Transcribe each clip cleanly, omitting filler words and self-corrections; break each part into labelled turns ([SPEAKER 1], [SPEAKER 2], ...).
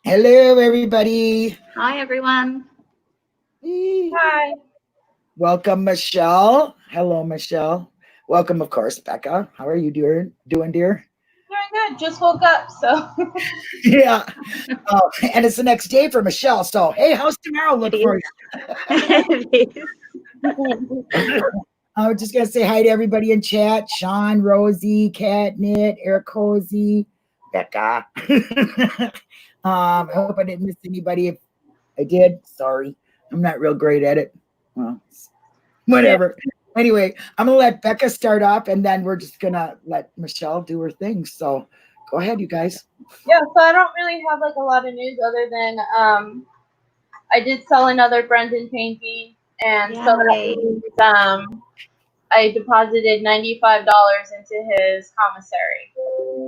[SPEAKER 1] Hello, everybody.
[SPEAKER 2] Hi, everyone.
[SPEAKER 3] Hi.
[SPEAKER 1] Welcome, Michelle. Hello, Michelle. Welcome, of course, Becca. How are you doing, dear?
[SPEAKER 3] Doing good. Just woke up, so.
[SPEAKER 1] Yeah. And it's the next day for Michelle. So, hey, how's tomorrow look for you?
[SPEAKER 2] It is.
[SPEAKER 1] I was just going to say hi to everybody in chat. Sean, Rosie, Catnit, Eric Cozy, Becca. I hope I didn't miss anybody. If I did, sorry. I'm not real great at it. Well, whatever. Yeah. Anyway, I'm going to let Becca start off, and then we're just going to let Michelle do her thing. So go ahead, you guys.
[SPEAKER 3] Yeah, so I don't really have like a lot of news other than I did sell another Brendan painting, and so that I deposited $95 into his commissary.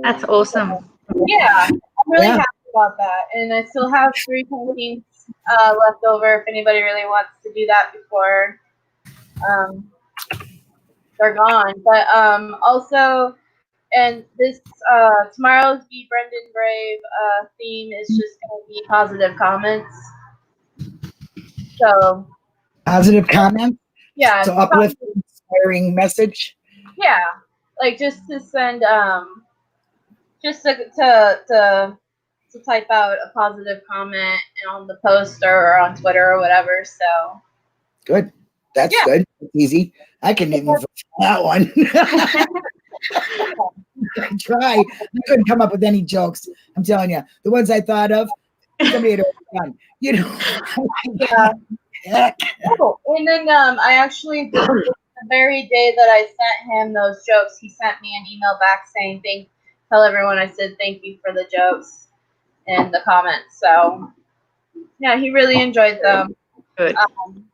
[SPEAKER 2] That's awesome.
[SPEAKER 3] Yeah, I'm really happy about that. And I still have 3 paintings left over if anybody really wants to do that before they're gone. But also, and this tomorrow's Be Brendan Brave theme is just going to be positive comments. So
[SPEAKER 1] positive comments.
[SPEAKER 3] Yeah.
[SPEAKER 1] So uplifting, inspiring message.
[SPEAKER 3] Yeah, like just to send just to type out a positive comment on the post or on Twitter or whatever. So
[SPEAKER 1] good. That's good. Easy. I can even that one. I try. I couldn't come up with any jokes. I'm telling you, the ones I thought of, somebody had done. You know.
[SPEAKER 3] Yeah. Oh, and then I actually the very day that I sent him those jokes, he sent me an email back saying tell everyone I said thank you for the jokes and the comments. So yeah, he really enjoyed them.
[SPEAKER 2] Good.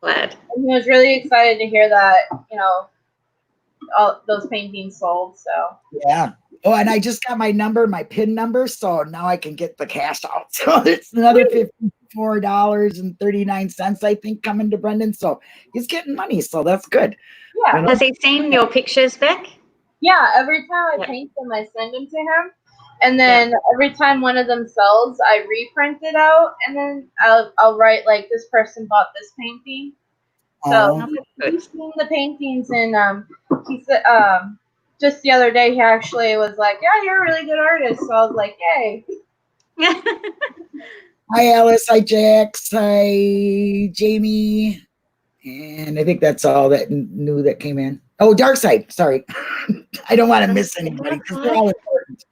[SPEAKER 2] Glad.
[SPEAKER 3] And he was really excited to hear that, all those paintings sold. So
[SPEAKER 1] yeah. Oh, and I just got my PIN number, so now I can get the cash out. So it's another $54.39, I think, coming to Brendan. So he's getting money, so that's good.
[SPEAKER 3] Yeah.
[SPEAKER 2] Has he seen your pictures, Beck?
[SPEAKER 3] Yeah, every time I paint them, I send them to him. And then every time one of them sells, I reprint it out, and then I'll write like, this person bought this painting. So he's seen the paintings, and he said just the other day he actually was like, "Yeah, you're a really good artist." So I was like, "Yay!"
[SPEAKER 1] Hi, Alice. Hi, Jax. Hi, Jamie. And I think that's all that new that came in. Oh, Dark Side. Sorry, I don't want to miss anybody because they're all important.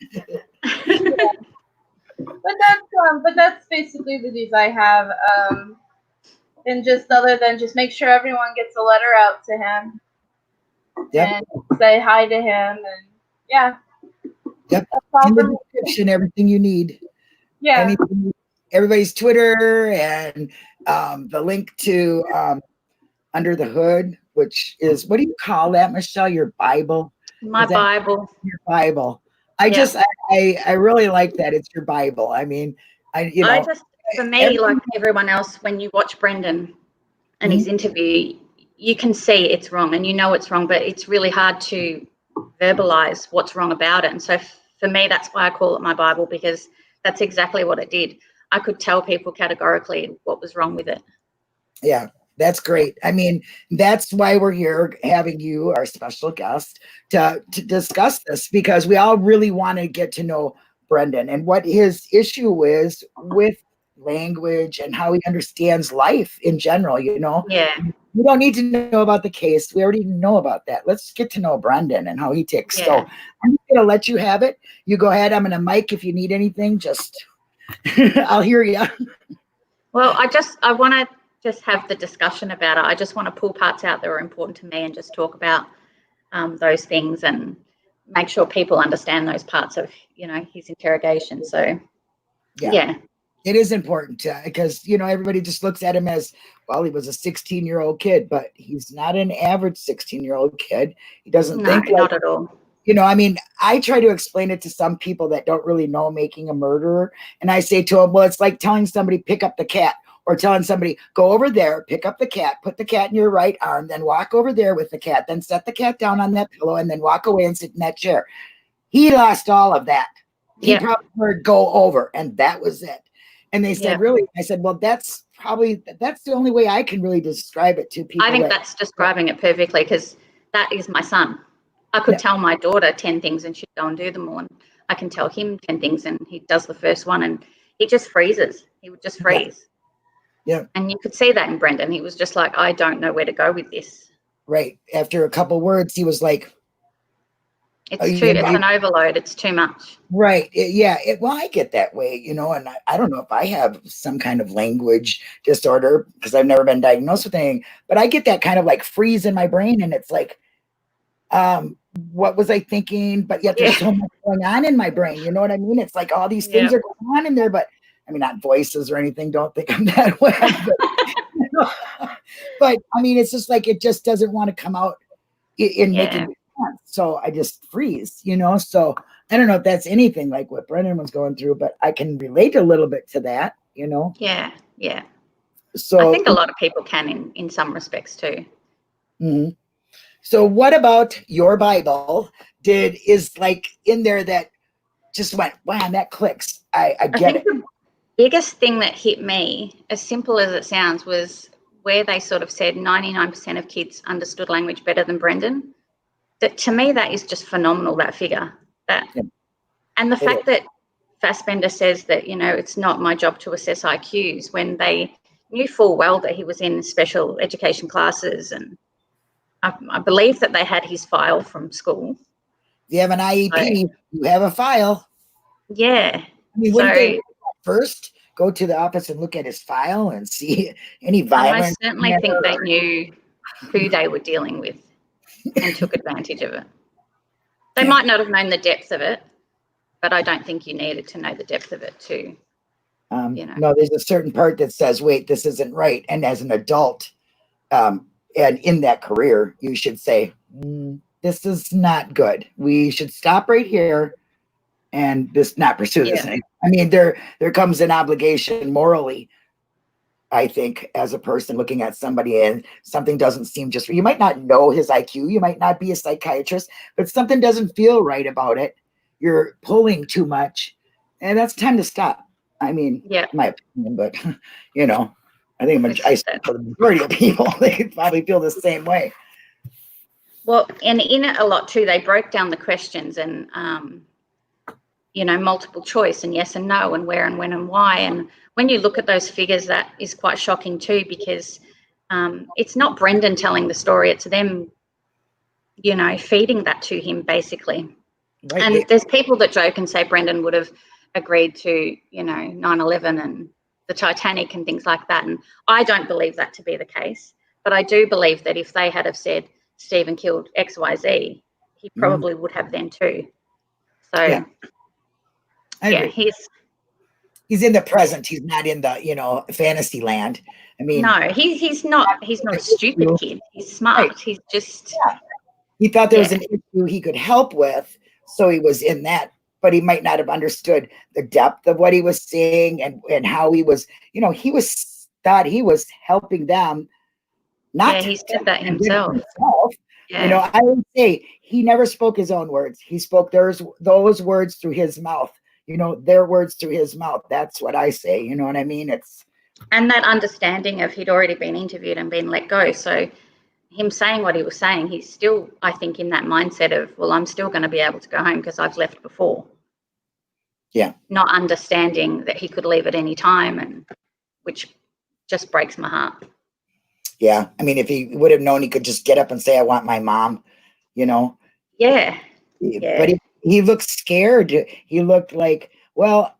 [SPEAKER 3] But that's basically the news I have. And just other than just make sure everyone gets a letter out to him. And say hi to him, and
[SPEAKER 1] in the description, everything you need. Everybody's Twitter and the link to Under the Hood, which is, what do you call that, Michelle? Your Bible?
[SPEAKER 2] My Bible.
[SPEAKER 1] Your Bible. I really like that. It's your Bible. I mean,
[SPEAKER 2] for me, like everyone else, when you watch Brendan and his interview, you can see it's wrong and you know it's wrong, but it's really hard to verbalize what's wrong about it. And so for me, that's why I call it my Bible, because that's exactly what it did. I could tell people categorically what was wrong with it.
[SPEAKER 1] Yeah, that's great. I mean, that's why we're here having you, our special guest, to discuss this, because we all really want to get to know Brendan and what his issue is with language and how he understands life in general.
[SPEAKER 2] Yeah,
[SPEAKER 1] we don't need to know about the case. We already know about that. Let's get to know Brendan and how he ticks. So I'm just gonna let you have it. You go ahead. I'm gonna mic if you need anything. Just I'll hear you.
[SPEAKER 2] Well, I want to just have the discussion about it. I just want to pull parts out that are important to me and just talk about those things and make sure people understand those parts of his interrogation. So yeah.
[SPEAKER 1] It is important because, everybody just looks at him as, well, he was a 16-year-old kid, but he's not an average 16-year-old kid. He doesn't think
[SPEAKER 2] not at all.
[SPEAKER 1] I mean, I try to explain it to some people that don't really know making a murderer. And I say to them, well, it's like telling somebody, pick up the cat, or telling somebody, go over there, pick up the cat, put the cat in your right arm, then walk over there with the cat, then set the cat down on that pillow, and then walk away and sit in that chair. He lost all of that. He probably heard go over, and that was it. And they said, really? I said, well, that's the only way I can really describe it to people.
[SPEAKER 2] I think that's describing it perfectly, because that is my son. I could tell my daughter 10 things and she'd go and do them all. And I can tell him 10 things and he does the first one and he just freezes. He would just freeze.
[SPEAKER 1] Yeah.
[SPEAKER 2] And you could see that in Brendan. He was just like, I don't know where to go with this.
[SPEAKER 1] Right. After a couple words, he was like,
[SPEAKER 2] it's an overload. It's too much.
[SPEAKER 1] Right. Well, I get that way, and I don't know if I have some kind of language disorder because I've never been diagnosed with anything, but I get that kind of like freeze in my brain. And it's like, what was I thinking? But yet there's so much going on in my brain. You know what I mean? It's like all these things are going on in there, but I mean, not voices or anything. Don't think I'm that way. But I mean, it's just like, it just doesn't want to come out in making sense. So I just freeze, so I don't know if that's anything like what Brendan was going through, but I can relate a little bit to that,
[SPEAKER 2] Yeah.
[SPEAKER 1] So
[SPEAKER 2] I think a lot of people can in some respects too.
[SPEAKER 1] Mm-hmm. So what about your Bible is like in there that just went, wow, that clicks. I get it.
[SPEAKER 2] The biggest thing that hit me, as simple as it sounds, was where they sort of said 99% of kids understood language better than Brendan. That to me, that is just phenomenal, that figure. And the fact that Fassbender says that, it's not my job to assess IQs, when they knew full well that he was in special education classes. And I believe that they had his file from school.
[SPEAKER 1] If you have an IEP, you have a file.
[SPEAKER 2] Yeah.
[SPEAKER 1] I mean, wouldn't they first go to the office and look at his file and see any violence?
[SPEAKER 2] I certainly think they knew who they were dealing with and took advantage of it. They might not have known the depth of it, but I don't think you needed to know the depth of it too.
[SPEAKER 1] No, there's a certain part that says, wait, this isn't right. And as an adult, and in that career, you should say, this is not good. We should stop right here and not pursue this. I mean, there comes an obligation morally, I think, as a person looking at somebody and something doesn't seem just, you might not know his IQ, you might not be a psychiatrist, but something doesn't feel right about it. You're pulling too much, and that's time to stop. I mean, my opinion, but I think for the majority of people, they probably feel the same way.
[SPEAKER 2] Well, and in it a lot too, they broke down the questions and, multiple choice and yes and no and where and when and why. And when you look at those figures, that is quite shocking too, because it's not Brendan telling the story, it's them, feeding that to him basically. Right. And there's people that joke and say Brendan would have agreed to, 9/11 and the Titanic and things like that. And I don't believe that to be the case, but I do believe that if they had have said Stephen killed XYZ, he probably would have then too. So
[SPEAKER 1] he's in the present. He's not in the, fantasy land. I mean,
[SPEAKER 2] no, he's not a stupid kid. He's smart. Right. He's just,
[SPEAKER 1] he thought there was an issue he could help with. So he was in that, but he might not have understood the depth of what he was saying and how he was, thought he was helping them.
[SPEAKER 2] He said that himself.
[SPEAKER 1] Yeah. I would say he never spoke his own words. He spoke those words through his mouth, their words through his mouth. That's what I say. You know what I mean?
[SPEAKER 2] And that understanding of he'd already been interviewed and been let go. So him saying what he was saying, he's still, I think, in that mindset of, well, I'm still going to be able to go home because I've left before.
[SPEAKER 1] Yeah.
[SPEAKER 2] Not understanding that he could leave at any time, and which just breaks my heart.
[SPEAKER 1] Yeah. I mean, if he would have known he could just get up and say, I want my mom,
[SPEAKER 2] Yeah.
[SPEAKER 1] But he looked scared. He looked like, well,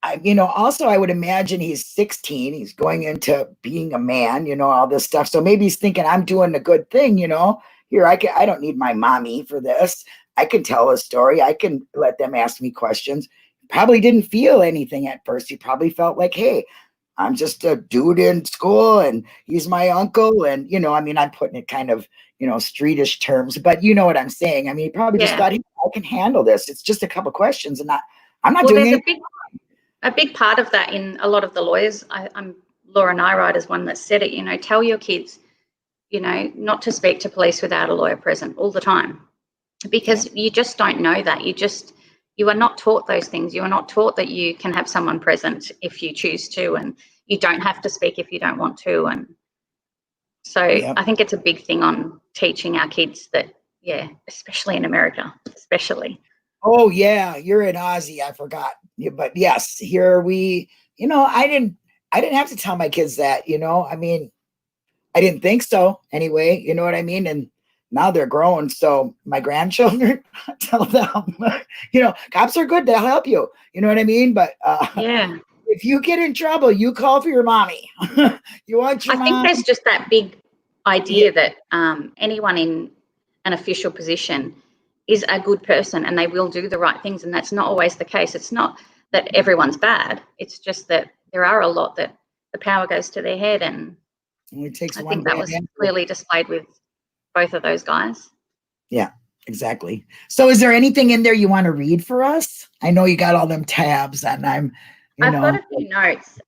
[SPEAKER 1] also I would imagine he's 16. He's going into being a man, all this stuff. So maybe he's thinking, I'm doing a good thing, here, I don't need my mommy for this. I can tell a story. I can let them ask me questions. Probably didn't feel anything at first. He probably felt like, hey, I'm just a dude in school and he's my uncle. And, I'm putting it kind of, streetish terms, but you know what I'm saying? I mean, he probably just thought, I can handle this. It's just a couple questions and I'm not doing it.
[SPEAKER 2] A big part of that in a lot of the lawyers, Laura Nyright is one that said it, tell your kids, not to speak to police without a lawyer present all the time, because you just don't know that. You are not taught those things. You are not taught that you can have someone present if you choose to, and you don't have to speak if you don't want to. And so I think it's a big thing on teaching our kids that, especially in America, especially.
[SPEAKER 1] Oh yeah, you're in Aussie. I forgot. But yes, here we, I didn't have to tell my kids that, I mean, I didn't think so anyway, you know what I mean? And now they're grown. So my grandchildren, tell them, cops are good. They'll help you. You know what I mean? But if you get in trouble, you call for your mommy. You want your mom.
[SPEAKER 2] I think there's just that big idea that anyone in an official position is a good person and they will do the right things. And that's not always the case. It's not that everyone's bad. It's just that there are a lot that the power goes to their head. And
[SPEAKER 1] it takes
[SPEAKER 2] I think that was clearly displayed with both of those guys. Yeah,
[SPEAKER 1] exactly. So is there anything in there you want to read for us? I know you got all them tabs and I've
[SPEAKER 2] got a few notes.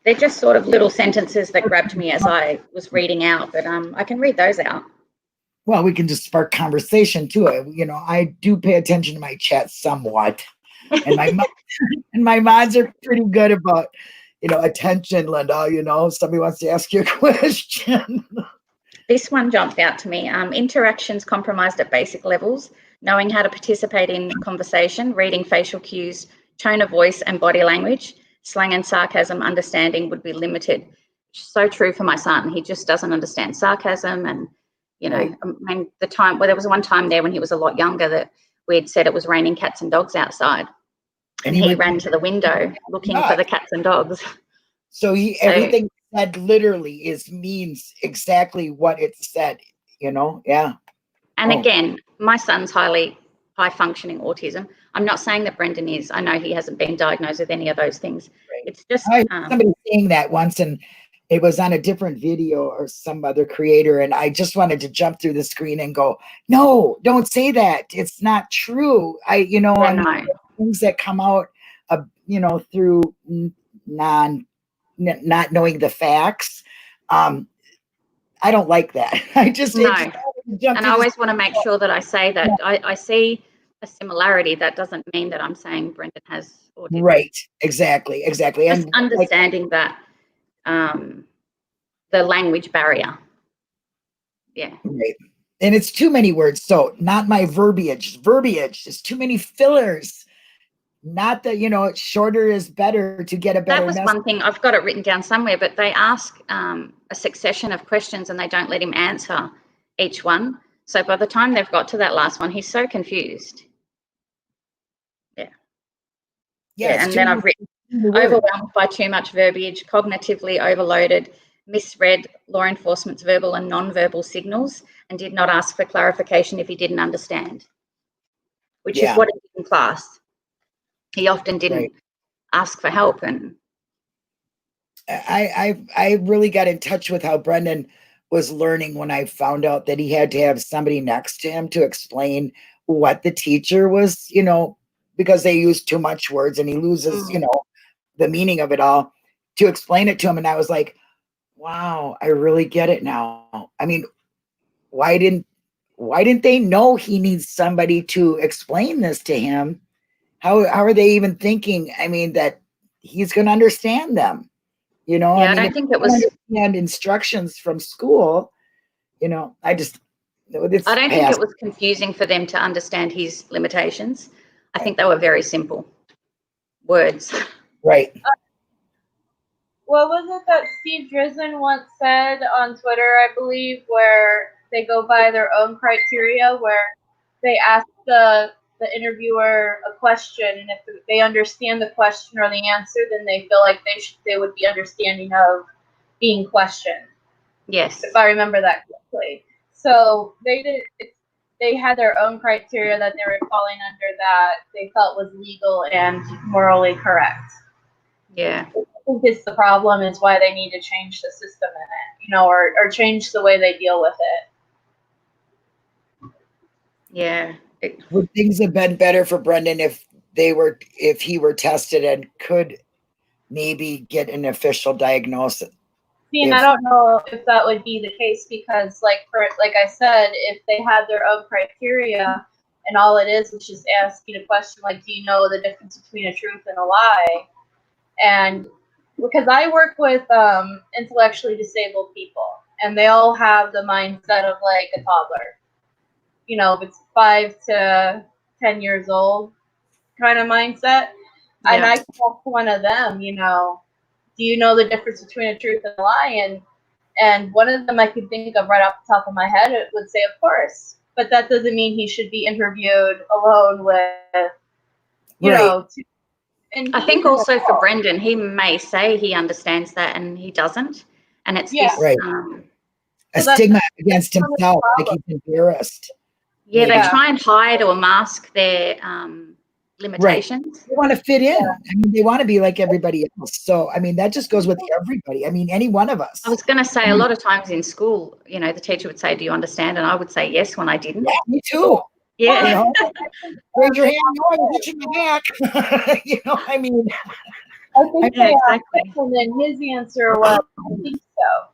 [SPEAKER 2] They're just sort of little sentences that grabbed me as I was reading out, but I can read those out.
[SPEAKER 1] Well, we can just spark conversation too. I do pay attention to my chat somewhat, and my mods are pretty good about, attention, Linda. Somebody wants to ask you a question.
[SPEAKER 2] This one jumped out to me. Interactions compromised at basic levels, knowing how to participate in conversation, reading facial cues, tone of voice and body language, slang and sarcasm understanding would be limited. So true for my son. He just doesn't understand sarcasm. And, I mean, there was one time there when he was a lot younger that we had said it was raining cats and dogs outside. And he ran to the window looking for the cats and dogs.
[SPEAKER 1] So everything said literally means exactly what it said, Yeah.
[SPEAKER 2] And again, my son's high functioning autism. I'm not saying that Brendan is. I know he hasn't been diagnosed with any of those things. Right. It's just
[SPEAKER 1] I heard somebody saying that once, and it was on a different video or some other creator, and I just wanted to jump through the screen and go, no, don't say that. It's not true. Things that come out, through not knowing the facts. I don't like that. I just
[SPEAKER 2] no. And I always want to make sure that I say that I see a similarity. That doesn't mean that I'm saying Brendan has autism.
[SPEAKER 1] Right. Exactly.
[SPEAKER 2] Just understanding that the language barrier. Yeah.
[SPEAKER 1] Right. And it's too many words. So not my verbiage. Verbiage is too many fillers. Not that, shorter is better to get a better
[SPEAKER 2] message. That was one thing. I've got it written down somewhere, but they ask a succession of questions and they don't let him answer each one. So by the time they've got to that last one, he's so confused. Yeah. And then I've written overwhelmed by too much verbiage, cognitively overloaded, misread law enforcement's verbal and non-verbal signals, and did not ask for clarification if he didn't understand, which is what he did in class. He often didn't ask for help. And
[SPEAKER 1] I really got in touch with how Brendan was learning when I found out that he had to have somebody next to him to explain what the teacher was, because they use too much words and he loses, the meaning of it all, to explain it to him. And I was like, wow, I really get it now. I mean, why didn't they know he needs somebody to explain this to him? How are they even thinking? I mean, that he's going to understand them,
[SPEAKER 2] I don't think it was
[SPEAKER 1] understand instructions from school. I don't think
[SPEAKER 2] it was confusing for them to understand his limitations. I think they were very simple words.
[SPEAKER 1] Right.
[SPEAKER 3] What was it that Steve Drizzen once said on Twitter, I believe, where they go by their own criteria, where they ask the interviewer a question, and if they understand the question or the answer, then they feel like they would be understanding of being questioned.
[SPEAKER 2] Yes.
[SPEAKER 3] If I remember that correctly. So they had their own criteria that they were falling under that they felt was legal and morally correct.
[SPEAKER 2] Yeah.
[SPEAKER 3] I think it's the problem is why they need to change the system in it, or change the way they deal with it.
[SPEAKER 2] Yeah.
[SPEAKER 1] Would things have been better for Brendan if he were tested and could maybe get an official diagnosis?
[SPEAKER 3] See, and I don't know if that would be the case because, like I said, if they had their own criteria and all it is just asking a question like, do you know the difference between a truth and a lie? And because I work with intellectually disabled people, and they all have the mindset of like a toddler. You know, if it's 5 to 10 years old kind of mindset.
[SPEAKER 2] Yeah.
[SPEAKER 3] And I talk to one of them, you know, do you know the difference between a truth and a lie? And one of them I could think of right off the top of my head, it would say, of course. But that doesn't mean he should be interviewed alone with, you know. And
[SPEAKER 2] I think also for Brendan, he may say he understands that and he doesn't. And it's this.
[SPEAKER 1] Right. A stigma against himself, like he's embarrassed.
[SPEAKER 2] Yeah, they try and hide or mask their limitations.
[SPEAKER 1] Right. They want to fit in. I mean, they want to be like everybody else. So, I mean, that just goes with everybody. I mean, any one of us.
[SPEAKER 2] I was going to say a lot of times in school, you know, the teacher would say, do you understand? And I would say yes when I didn't.
[SPEAKER 1] Yeah, me too.
[SPEAKER 2] Yeah.
[SPEAKER 1] You know, raise your hand. No, I was itching my back. You know, I mean.
[SPEAKER 3] I think exactly. And then his answer was, I think so.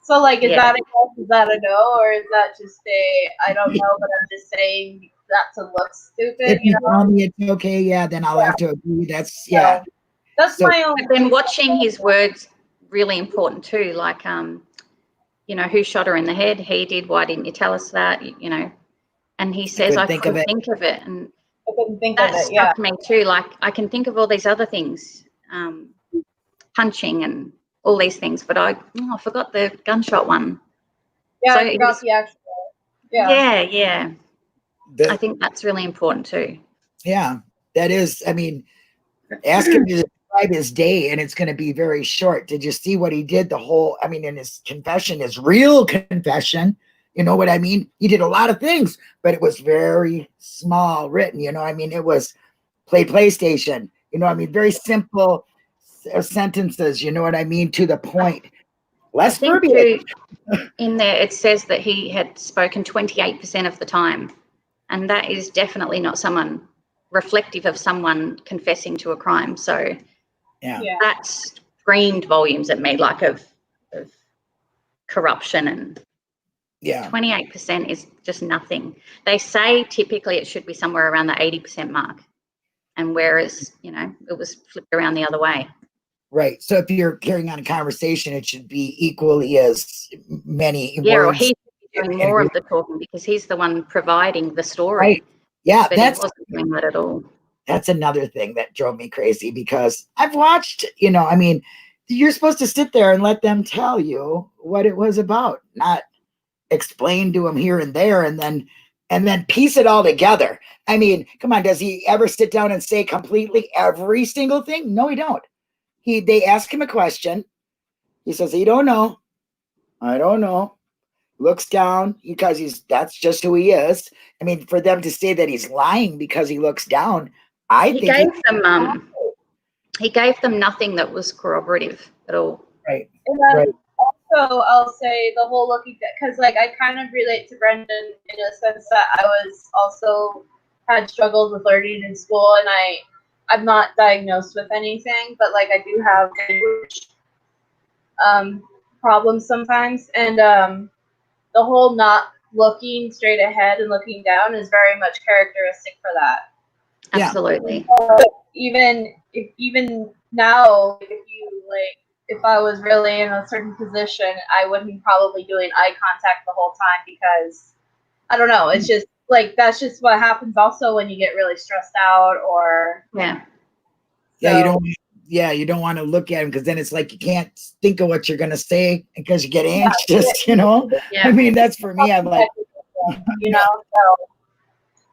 [SPEAKER 3] So, like, is that a yes, is that a no, or is that just a, I don't know, but I'm just saying that to look stupid,
[SPEAKER 1] if you tell me it's okay, then I'll have to agree. That's,
[SPEAKER 3] That's
[SPEAKER 1] so,
[SPEAKER 3] my own.
[SPEAKER 2] But then watching his words, really important too. Like, you know, who shot her in the head? He did. Why didn't you tell us that? You know, and he says, I couldn't think of it. And
[SPEAKER 3] I couldn't think
[SPEAKER 2] that
[SPEAKER 3] of it,
[SPEAKER 2] struck me too. Like, I can think of all these other things, punching and all these things, but I forgot the gunshot one.
[SPEAKER 3] Yeah, so I forgot the actual.
[SPEAKER 2] Yeah. I think that's really important too.
[SPEAKER 1] Yeah, that is. I mean, ask him to describe his day, and it's going to be very short. Did you see what he did? The whole, I mean, in his confession, his real confession, you know what I mean? He did a lot of things, but it was very small written, you know, I mean, it was play PlayStation, you know, I mean, very simple sentences, you know what I mean, to the point. Less verbiage.
[SPEAKER 2] In there, it says that he had spoken 28% of the time, and that is definitely not someone reflective of someone confessing to a crime. So that screamed volumes at me, like of corruption, and 28% is just nothing. They say typically it should be somewhere around the 80% mark, and whereas, you know, it was flipped around the other way.
[SPEAKER 1] Right. So if you're carrying on a conversation, it should be equally as many words.
[SPEAKER 2] Or he should be doing more of the talking because he's the one providing the story.
[SPEAKER 1] Right. Yeah,
[SPEAKER 2] but he wasn't doing that at all.
[SPEAKER 1] That's another thing that drove me crazy, because I've watched, you know, I mean, you're supposed to sit there and let them tell you what it was about, not explain to them here and there and then piece it all together. I mean, come on, does he ever sit down and say completely every single thing? No, he don't. They ask him a question. He says, he don't know. I don't know. Looks down because that's just who he is. I mean, for them to say that he's lying because he looks down, he
[SPEAKER 2] gave them nothing that was corroborative at all.
[SPEAKER 1] Right.
[SPEAKER 3] And then also, I'll say the whole looking, because like I kind of relate to Brendan in a sense that I was also had struggled with learning in school, and I'm not diagnosed with anything, but like I do have language problems sometimes, and the whole not looking straight ahead and looking down is very much characteristic for that.
[SPEAKER 2] Absolutely.
[SPEAKER 3] Even now, if I was really in a certain position, I wouldn't probably doing eye contact the whole time, because I don't know. It's just like, that's just what happens also when you get really stressed out or.
[SPEAKER 1] You don't want to look at him, because then it's like you can't think of what you're going to say because you get anxious, you know? I mean, that's for me. I'm like,
[SPEAKER 3] you know, so,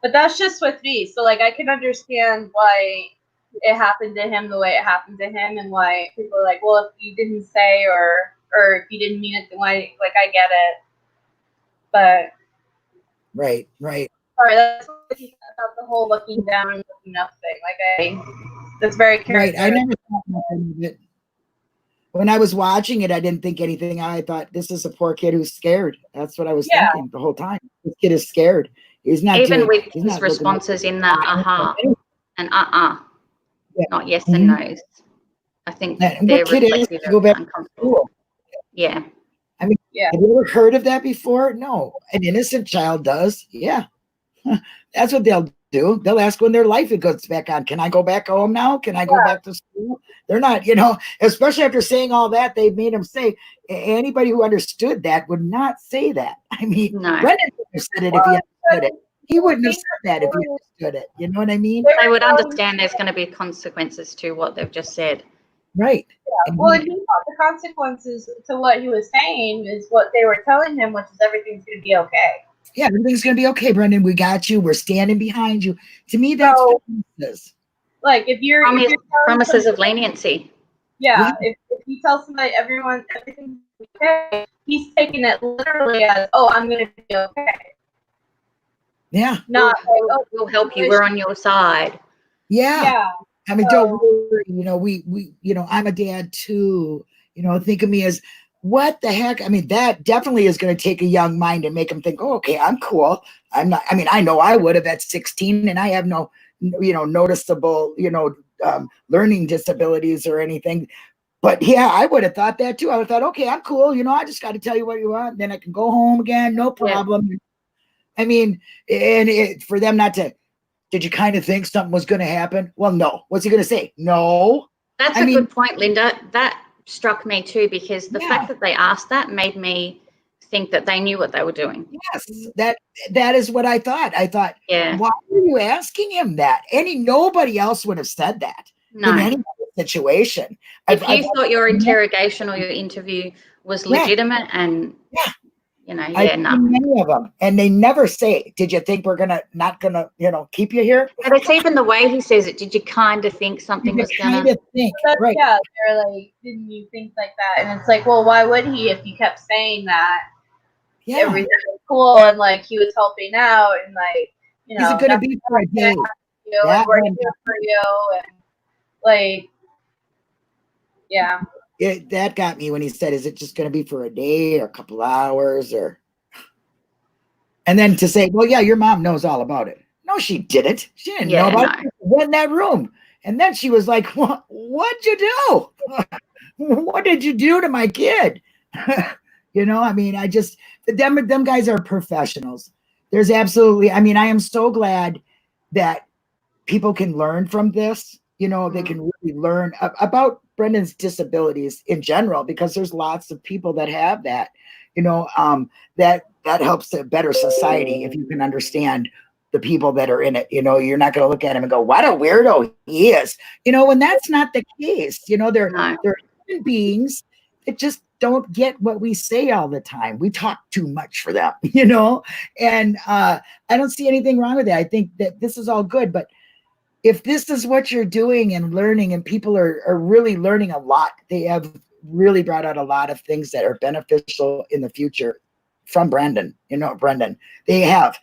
[SPEAKER 3] but that's just with me. So like, I can understand why it happened to him the way it happened to him, and why people are like, well, if you didn't say or if you didn't mean it, then why, like, I get it. But.
[SPEAKER 1] Right.
[SPEAKER 3] Sorry, that's about the whole looking down and looking up thing. Like, that's very characteristic.
[SPEAKER 1] Right. I never thought nothing of it. When I was watching it, I didn't think anything. I thought, this is a poor kid who's scared. That's what I was thinking the whole time. This kid is scared. He's not
[SPEAKER 2] even with his responses in that and not yes and no's. I think they're reflective of uncomfortable. Yeah.
[SPEAKER 1] I mean, have you ever heard of that before? No. An innocent child does. Yeah. That's what they'll do. They'll ask when their life it goes back on. Can I go back home now? Can I go back to school? They're not, especially after saying all that, they made him say, anybody who understood that would not say that. I mean,
[SPEAKER 2] No.
[SPEAKER 1] Brendan would have said it if he understood it. He wouldn't have said that if he understood it. You know what I mean?
[SPEAKER 2] They would understand there's going to be consequences to what they've just said.
[SPEAKER 1] Right.
[SPEAKER 3] Yeah. Well, and he thought the consequences to what he was saying is what they were telling him, which is everything's going to be okay.
[SPEAKER 1] Yeah, everything's going to be okay, Brendan. We got you. We're standing behind you. To me, that's promises.
[SPEAKER 3] Like if you're
[SPEAKER 2] promises of leniency.
[SPEAKER 3] Yeah, if you tell somebody everything's okay, he's taking it literally as, oh, I'm going to be okay.
[SPEAKER 1] Yeah.
[SPEAKER 3] Not like, oh,
[SPEAKER 2] we'll help you. We're on your side.
[SPEAKER 1] Yeah. I mean, don't worry. We I'm a dad too. Think of me as, what the heck? I mean, that definitely is going to take a young mind and make him think, oh, okay, I'm cool. I'm not, I mean, I know I would have at 16 and I have no, noticeable, learning disabilities or anything. But yeah, I would have thought that too. I would have thought, okay, I'm cool. I just got to tell you what you want. Then I can go home again. No problem. Yeah. I mean, and for them not to, did you kind of think something was going to happen? Well, no. What's he going to say? No.
[SPEAKER 2] That's a good point, Linda. That struck me too, because the fact that they asked that made me think that they knew what they were doing.
[SPEAKER 1] Yes, that is what I thought. I thought, why are you asking him that? Nobody else would have said that in any situation.
[SPEAKER 2] If you thought your interrogation or your interview was legitimate and
[SPEAKER 1] many of them, and they never say, did you think we're not gonna keep you here?
[SPEAKER 2] But it's even the way he says it. Did you kind of think something was gonna
[SPEAKER 1] think?
[SPEAKER 3] Right. Yeah, they're like, didn't you think like that? And it's like, well, why would he if you kept saying that? Yeah, everything was cool and like he was helping out and like
[SPEAKER 1] is it gonna be for a day?
[SPEAKER 3] And we're here for you and like
[SPEAKER 1] that got me when he said, is it just going to be for a day or a couple hours and then to say, well, yeah, your mom knows all about it. No, she didn't. She didn't know about it. She went in that room. And then she was like, what'd you do? What did you do to my kid? I mean, them guys are professionals. There's absolutely, I mean, I am so glad that people can learn from this. They can really learn about Brendan's disabilities in general, because there's lots of people that have that, that helps a better society if you can understand the people that are in it. You're not going to look at him and go, what a weirdo he is, when that's not the case. They're human beings that just don't get what we say all the time. We talk too much for them, and I don't see anything wrong with that. I think that this is all good, but if this is what you're doing and learning, and people are really learning a lot, they have really brought out a lot of things that are beneficial in the future from Brendan, they have.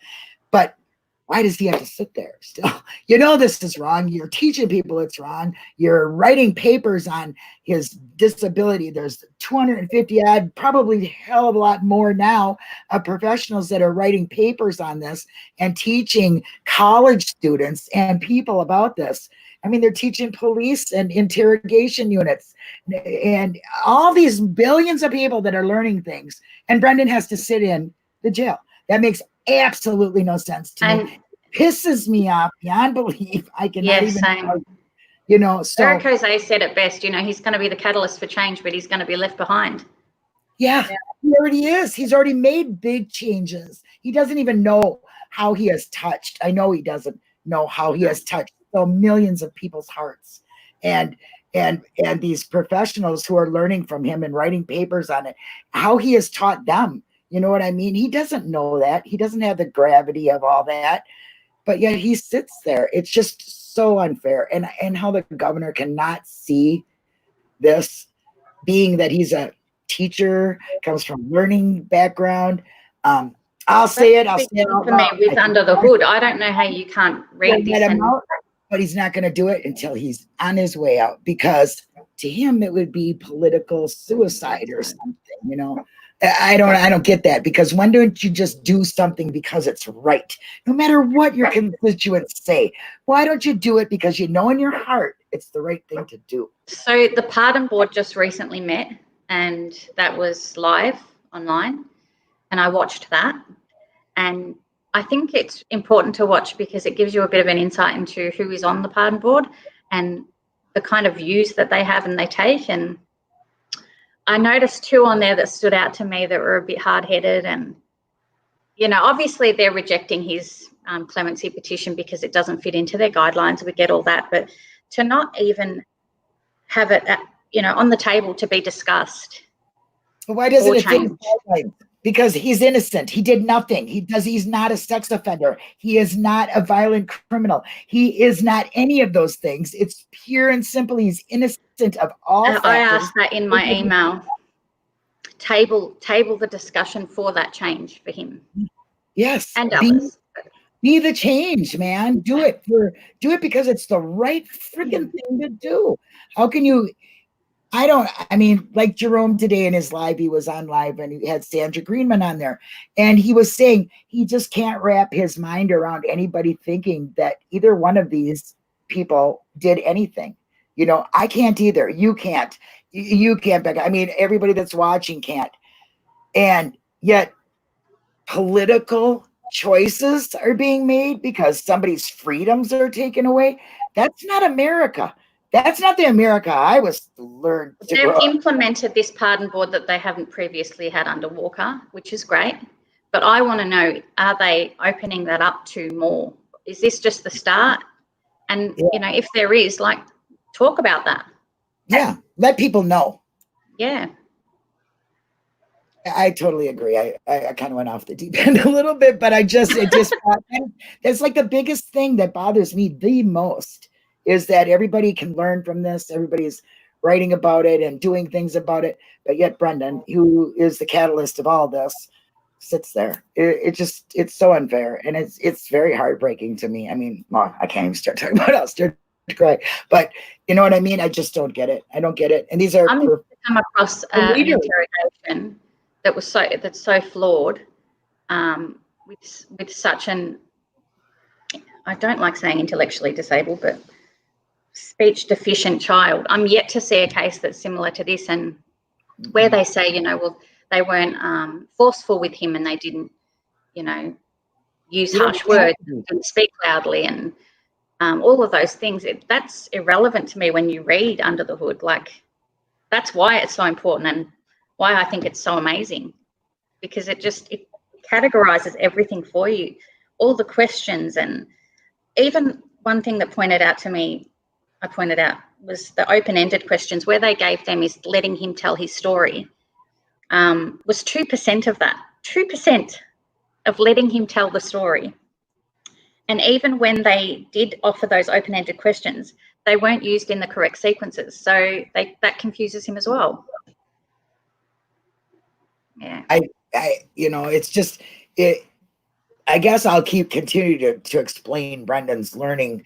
[SPEAKER 1] But why does he have to sit there still? This is wrong. You're teaching people it's wrong. You're writing papers on his disability. There's 250 odd, probably a hell of a lot more now of professionals that are writing papers on this and teaching college students and people about this. I mean, they're teaching police and interrogation units and all these billions of people that are learning things. And Brendan has to sit in the jail. That makes absolutely no sense to me. Pisses me off beyond belief. I cannot even, so
[SPEAKER 2] Eric Jose said it best, he's going to be the catalyst for change, but he's going to be left behind.
[SPEAKER 1] Yeah, he already is. He's already made big changes. He doesn't even know how he has touched. I know he doesn't know how he has touched so millions of people's hearts. And these professionals who are learning from him and writing papers on it, how he has taught them. You know what I mean? He doesn't know that. He doesn't have the gravity of all that. But yet he sits there. It's just so unfair. And how the governor cannot see this, being that he's a teacher, comes from learning background. I'll say it. I'll say it
[SPEAKER 2] for me with under the hood. I don't know how you can't read this.
[SPEAKER 1] But he's not going to do it until he's on his way out, because to him it would be political suicide or something, I don't get that, because when don't you just do something because it's right? No matter what your constituents say, why don't you do it because in your heart it's the right thing to do?
[SPEAKER 2] So the pardon board just recently met, and that was live online, and I watched that, and I think it's important to watch because it gives you a bit of an insight into who is on the pardon board and the kind of views that they have and they take. And I noticed 2 on there that stood out to me that were a bit hard-headed, and obviously they're rejecting his clemency petition because it doesn't fit into their guidelines. We get all that, but to not even have it on the table to be discussed.
[SPEAKER 1] Why doesn't it fit his guidelines? Because he's innocent. He did nothing. He's not a sex offender. He is not a violent criminal. He is not any of those things. It's pure and simple. He's innocent of all factors.
[SPEAKER 2] I asked that in my email. Table the discussion for that change for him.
[SPEAKER 1] Yes.
[SPEAKER 2] And others.
[SPEAKER 1] Be the change, man. Do it because it's the right freaking thing to do. How can you? Like Jerome today in his live, he was on live and he had Sandra Greenman on there. And he was saying he just can't wrap his mind around anybody thinking that either one of these people did anything. I can't either. You can't. You can't, Becca. Everybody that's watching can't. And yet political choices are being made because somebody's freedoms are taken away. That's not America. That's not the America I was learned to
[SPEAKER 2] They've
[SPEAKER 1] grow up.
[SPEAKER 2] implemented this pardon board that they haven't previously had under Walker, which is great. But I want to know, are they opening that up to more? Is this just the start? And, if there is, talk about that.
[SPEAKER 1] Yeah, let people know.
[SPEAKER 2] Yeah.
[SPEAKER 1] I totally agree. I kind of went off the deep end a little bit, but that's like the biggest thing that bothers me the most is that everybody can learn from this. Everybody's writing about it and doing things about it. But yet Brendan, who is the catalyst of all this, sits there. It's so unfair. And it's very heartbreaking to me. I can't even start talking about it. I'll start to cry. But you know what I mean? I just don't get it. I don't get it. And these are
[SPEAKER 2] I'm come across an interrogation that's so flawed, with such an, I don't like saying intellectually disabled, but speech deficient child. I'm yet to see a case that's similar to this, and where they say, they weren't forceful with him and they didn't, use harsh words and speak loudly and all of those things. That's irrelevant to me when you read Under the Hood. That's why it's so important and why I think it's so amazing, because it categorizes everything for you, all the questions. And even one thing that I pointed out was the open-ended questions where they gave them is letting him tell his story, was 2% of that, 2% of letting him tell the story. And even when they did offer those open-ended questions, they weren't used in the correct sequences. So that confuses him as well. Yeah.
[SPEAKER 1] It's just it. I guess I'll continue to explain Brendan's learning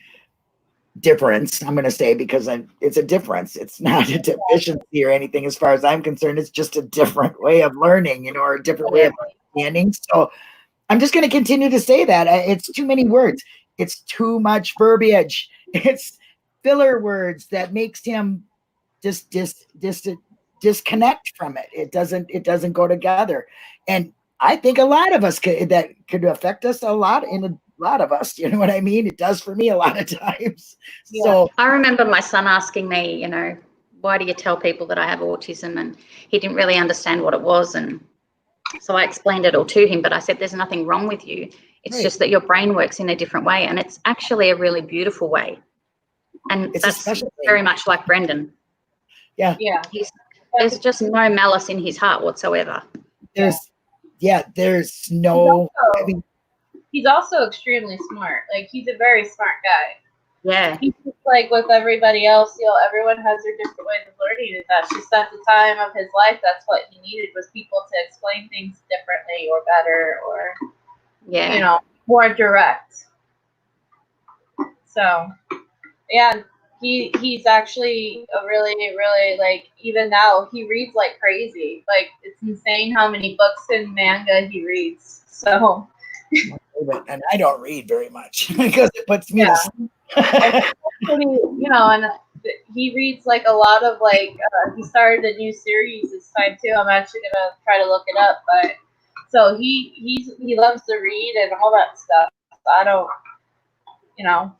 [SPEAKER 1] difference. I'm going to say because it's a difference. It's not a deficiency or anything as far as I'm concerned. It's just a different way of learning, or a different way of understanding. So I'm just going to continue to say that it's too many words. It's too much verbiage. It's filler words that makes him just disconnect from it. It doesn't go together. And I think a lot of us that could affect us a lot in a lot of us. You know what I mean? It does for me a lot of times. Yeah. So
[SPEAKER 2] I remember my son asking me, why do you tell people that I have autism? And he didn't really understand what it was. And so I explained it all to him, but I said, there's nothing wrong with you. It's just that your brain works in a different way. And it's actually a really beautiful way. And that's very much like Brendan.
[SPEAKER 1] Yeah.
[SPEAKER 3] Yeah.
[SPEAKER 2] There's just no malice in his heart whatsoever.
[SPEAKER 1] There's no.
[SPEAKER 3] He's also extremely smart. He's a very smart guy.
[SPEAKER 2] Yeah.
[SPEAKER 3] He's just like with everybody else, everyone has their different ways of learning. And that's just at the time of his life, that's what he needed, was people to explain things differently or better or, more direct. So, yeah, he's actually a really, really, even now, he reads like crazy. It's insane how many books and manga he reads. So.
[SPEAKER 1] And I don't read very much because it puts me to sleep.
[SPEAKER 3] And he reads a lot of he started a new series this time too. I'm actually gonna try to look it up, but So he loves to read and all that stuff. So I don't, you know.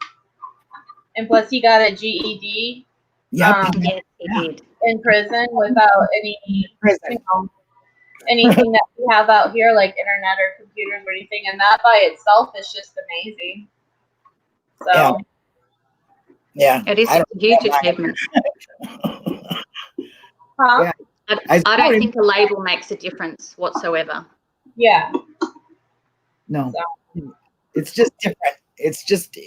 [SPEAKER 3] And plus, he got a GED.
[SPEAKER 1] Yep.
[SPEAKER 2] Yes, he did.
[SPEAKER 3] In prison without any,
[SPEAKER 1] Prison.
[SPEAKER 3] anything that we have out here, like internet or computers or anything, and that by itself is just amazing. So
[SPEAKER 1] Yeah.
[SPEAKER 2] It is a huge achievement.
[SPEAKER 3] huh?
[SPEAKER 1] Yeah.
[SPEAKER 2] I don't think a label makes a difference whatsoever.
[SPEAKER 3] Yeah.
[SPEAKER 1] No.
[SPEAKER 3] So.
[SPEAKER 1] It's just different. It's just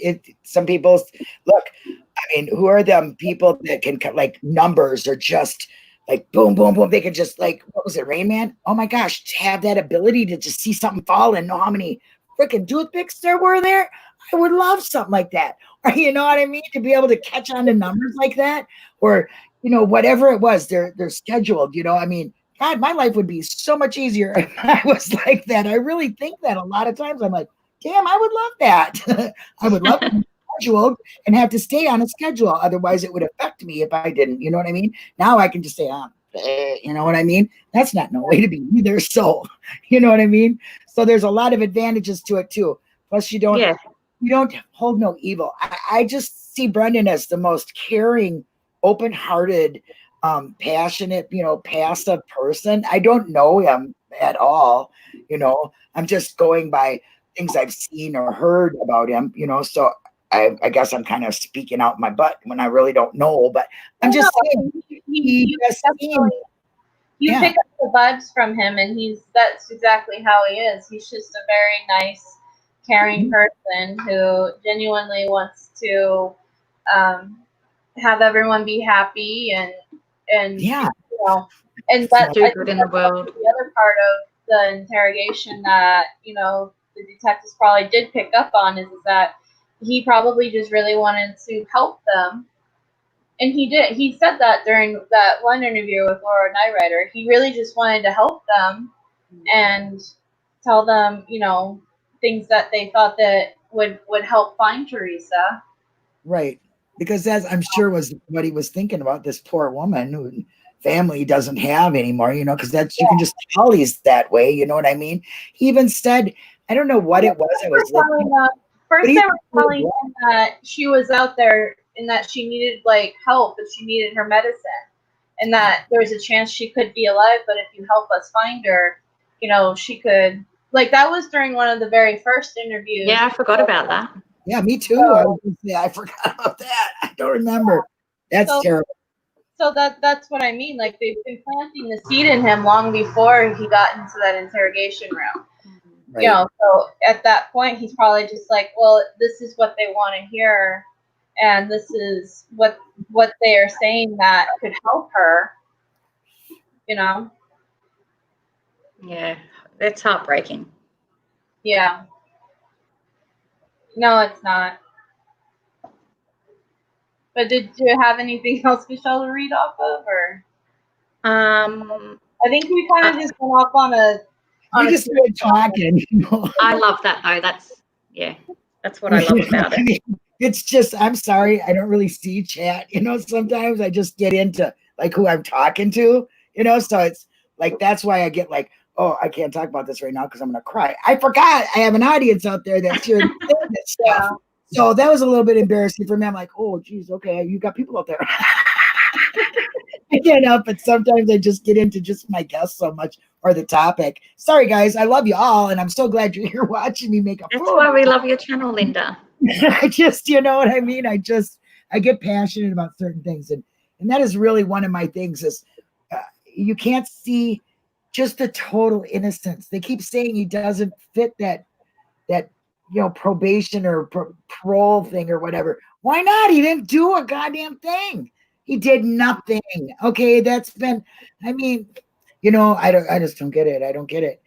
[SPEAKER 1] some people look, I mean, who are them people that can like numbers or just like boom, boom, boom. They can just like, what was it, Rain Man? Oh my gosh, to have that ability to just see something fall and know how many freaking toothpicks there were there. I would love something like that. Or you know what I mean? To be able to catch on to numbers like that, or you know, whatever it was, they're scheduled, you know. I mean, God, my life would be so much easier if I was like that. I really think that a lot of times. I'm like, damn, I would love that. I would love to be scheduled and have to stay on a schedule. Otherwise, it would affect me if I didn't. You know what I mean? Now I can just say, you know what I mean? That's not no way to be either. So, you know what I mean? So there's a lot of advantages to it too. Plus, you don't hold no evil. I just see Brendan as the most caring, open-hearted, passionate, you know, passive person. I don't know him at all. You know, I'm just going by things I've seen or heard about him, you know, so I guess I'm kind of speaking out my butt when I really don't know, but I'm just saying
[SPEAKER 3] You pick up the vibes from him, and that's exactly how he is. He's just a very nice, caring person who genuinely wants to have everyone be happy and
[SPEAKER 1] yeah,
[SPEAKER 3] you know, and that's
[SPEAKER 2] do good in the world.
[SPEAKER 3] The other part of the interrogation that, you know, the detectives probably did pick up on is that he probably just really wanted to help them. And he did. He said that during that one interview with Laura Nyrider. He really just wanted to help them and tell them, you know, things that they thought that would help find Teresa.
[SPEAKER 1] Right. Because that, I'm sure, was what he was thinking about, this poor woman who family doesn't have anymore, you know, because that's, you can just tell he's that way, you know what I mean? He even said, I don't know what it was. It was
[SPEAKER 3] first they were telling him that she was out there and that she needed like help, but she needed her medicine, and that there was a chance she could be alive, but if you help us find her, you know, she could. Like, that was during one of the very first interviews.
[SPEAKER 2] Yeah, I forgot about that.
[SPEAKER 1] Yeah, me too. I forgot about that. I don't remember. That's terrible.
[SPEAKER 3] So that's what I mean. Like, they've been planting the seed in him long before he got into that interrogation room. Right. You know, so at that point, he's probably just like, well, this is what they want to hear, and this is what they are saying that could help her. You know.
[SPEAKER 2] Yeah, it's heartbreaking.
[SPEAKER 3] Yeah. No, it's not. But did you have anything else, Michelle, to read off of, or? I think we kind of just went off on a.
[SPEAKER 1] We just started talking.
[SPEAKER 2] I love that though. That's what I love about it.
[SPEAKER 1] I mean, it's just, I'm sorry, I don't really see chat. You know, sometimes I just get into like who I'm talking to. You know, so it's like that's why I get like, oh, I can't talk about this right now because I'm gonna cry. I forgot I have an audience out there that's here to say this stuff. So that was a little bit embarrassing for me. I'm like, oh, geez, okay, you got people out there. I can't help it. Sometimes I just get into just my guests so much or the topic. Sorry, guys. I love you all, and I'm so glad you're here watching me make a
[SPEAKER 2] That's why we love your channel, Linda.
[SPEAKER 1] I just, you know what I mean? I get passionate about certain things, and that is really one of my things is you can't see just the total innocence. They keep saying he doesn't fit that you know, probation or parole thing or whatever. Why not? He didn't do a goddamn thing. He did nothing. Okay, that's been, I mean, you know, I just don't get it. I don't get it.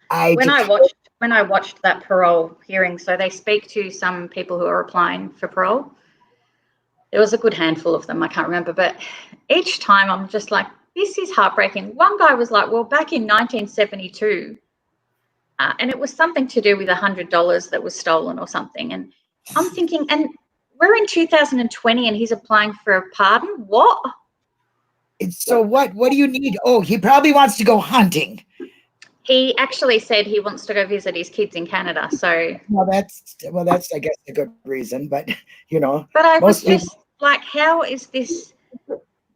[SPEAKER 2] When I watched that parole hearing, so they speak to some people who are applying for parole. There was a good handful of them, I can't remember, but each time I'm just like, this is heartbreaking. One guy was like, well, back in 1972, and it was something to do with $100 that was stolen or something. And I'm thinking, and we're in 2020 and he's applying for a pardon? What?
[SPEAKER 1] So what do you need? Oh, he probably wants to go hunting.
[SPEAKER 2] He actually said he wants to go visit his kids in Canada. So
[SPEAKER 1] that's I guess a good reason, but
[SPEAKER 2] But I was
[SPEAKER 1] most people,
[SPEAKER 2] just like, how is this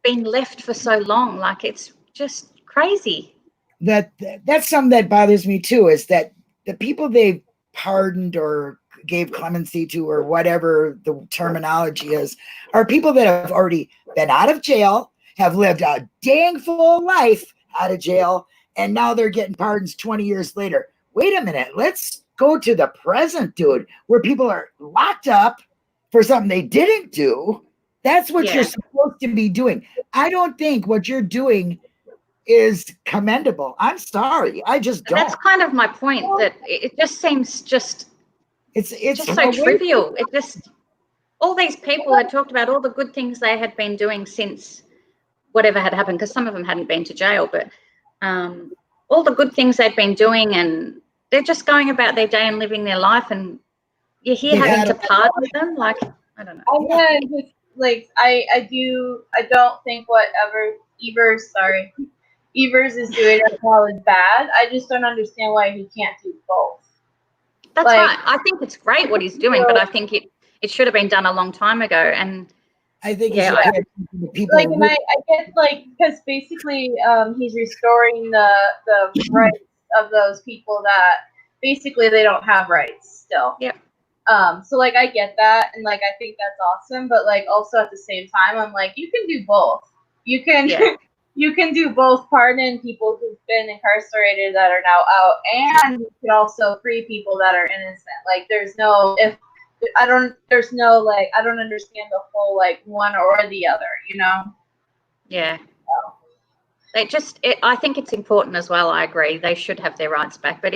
[SPEAKER 2] been left for so long? Like, it's just crazy.
[SPEAKER 1] that's something that bothers me too, is that the people they pardoned or gave clemency to, or whatever the terminology is, are people that have already been out of jail, have lived a dang full life out of jail, and now they're getting pardons 20 years later. Wait a minute, let's go to the present, dude, where people are locked up for something they didn't do. That's what you're supposed to be doing. I don't think what you're doing is commendable. I'm sorry, I just don't.
[SPEAKER 2] That's kind of my point, that it just seems
[SPEAKER 1] It's
[SPEAKER 2] just so trivial. It just, all these people had talked about all the good things they had been doing since whatever had happened, because some of them hadn't been to jail, but all the good things they'd been doing, and they're just going about their day and living their life, and you're here having to pardon them. Like, I don't know.
[SPEAKER 3] I'm gonna just, like, I don't think whatever Evers is doing right now is bad. I just don't understand why he can't do both.
[SPEAKER 2] That's right. I think it's great what he's doing, but I think it should have been done a long time ago. And
[SPEAKER 1] I think
[SPEAKER 3] people, like, and I get, like, because basically he's restoring the rights of those people that basically they don't have rights still.
[SPEAKER 2] Yeah.
[SPEAKER 3] So, like, I get that, and, like, I think that's awesome, but, like, also at the same time, I'm like, you can do both. You can you can do both, pardon people who've been incarcerated that are now out, and you can also free people that are innocent. Like, I don't understand the whole, like, one or the other,
[SPEAKER 2] Yeah. I think it's important as well. I agree. They should have their rights back, but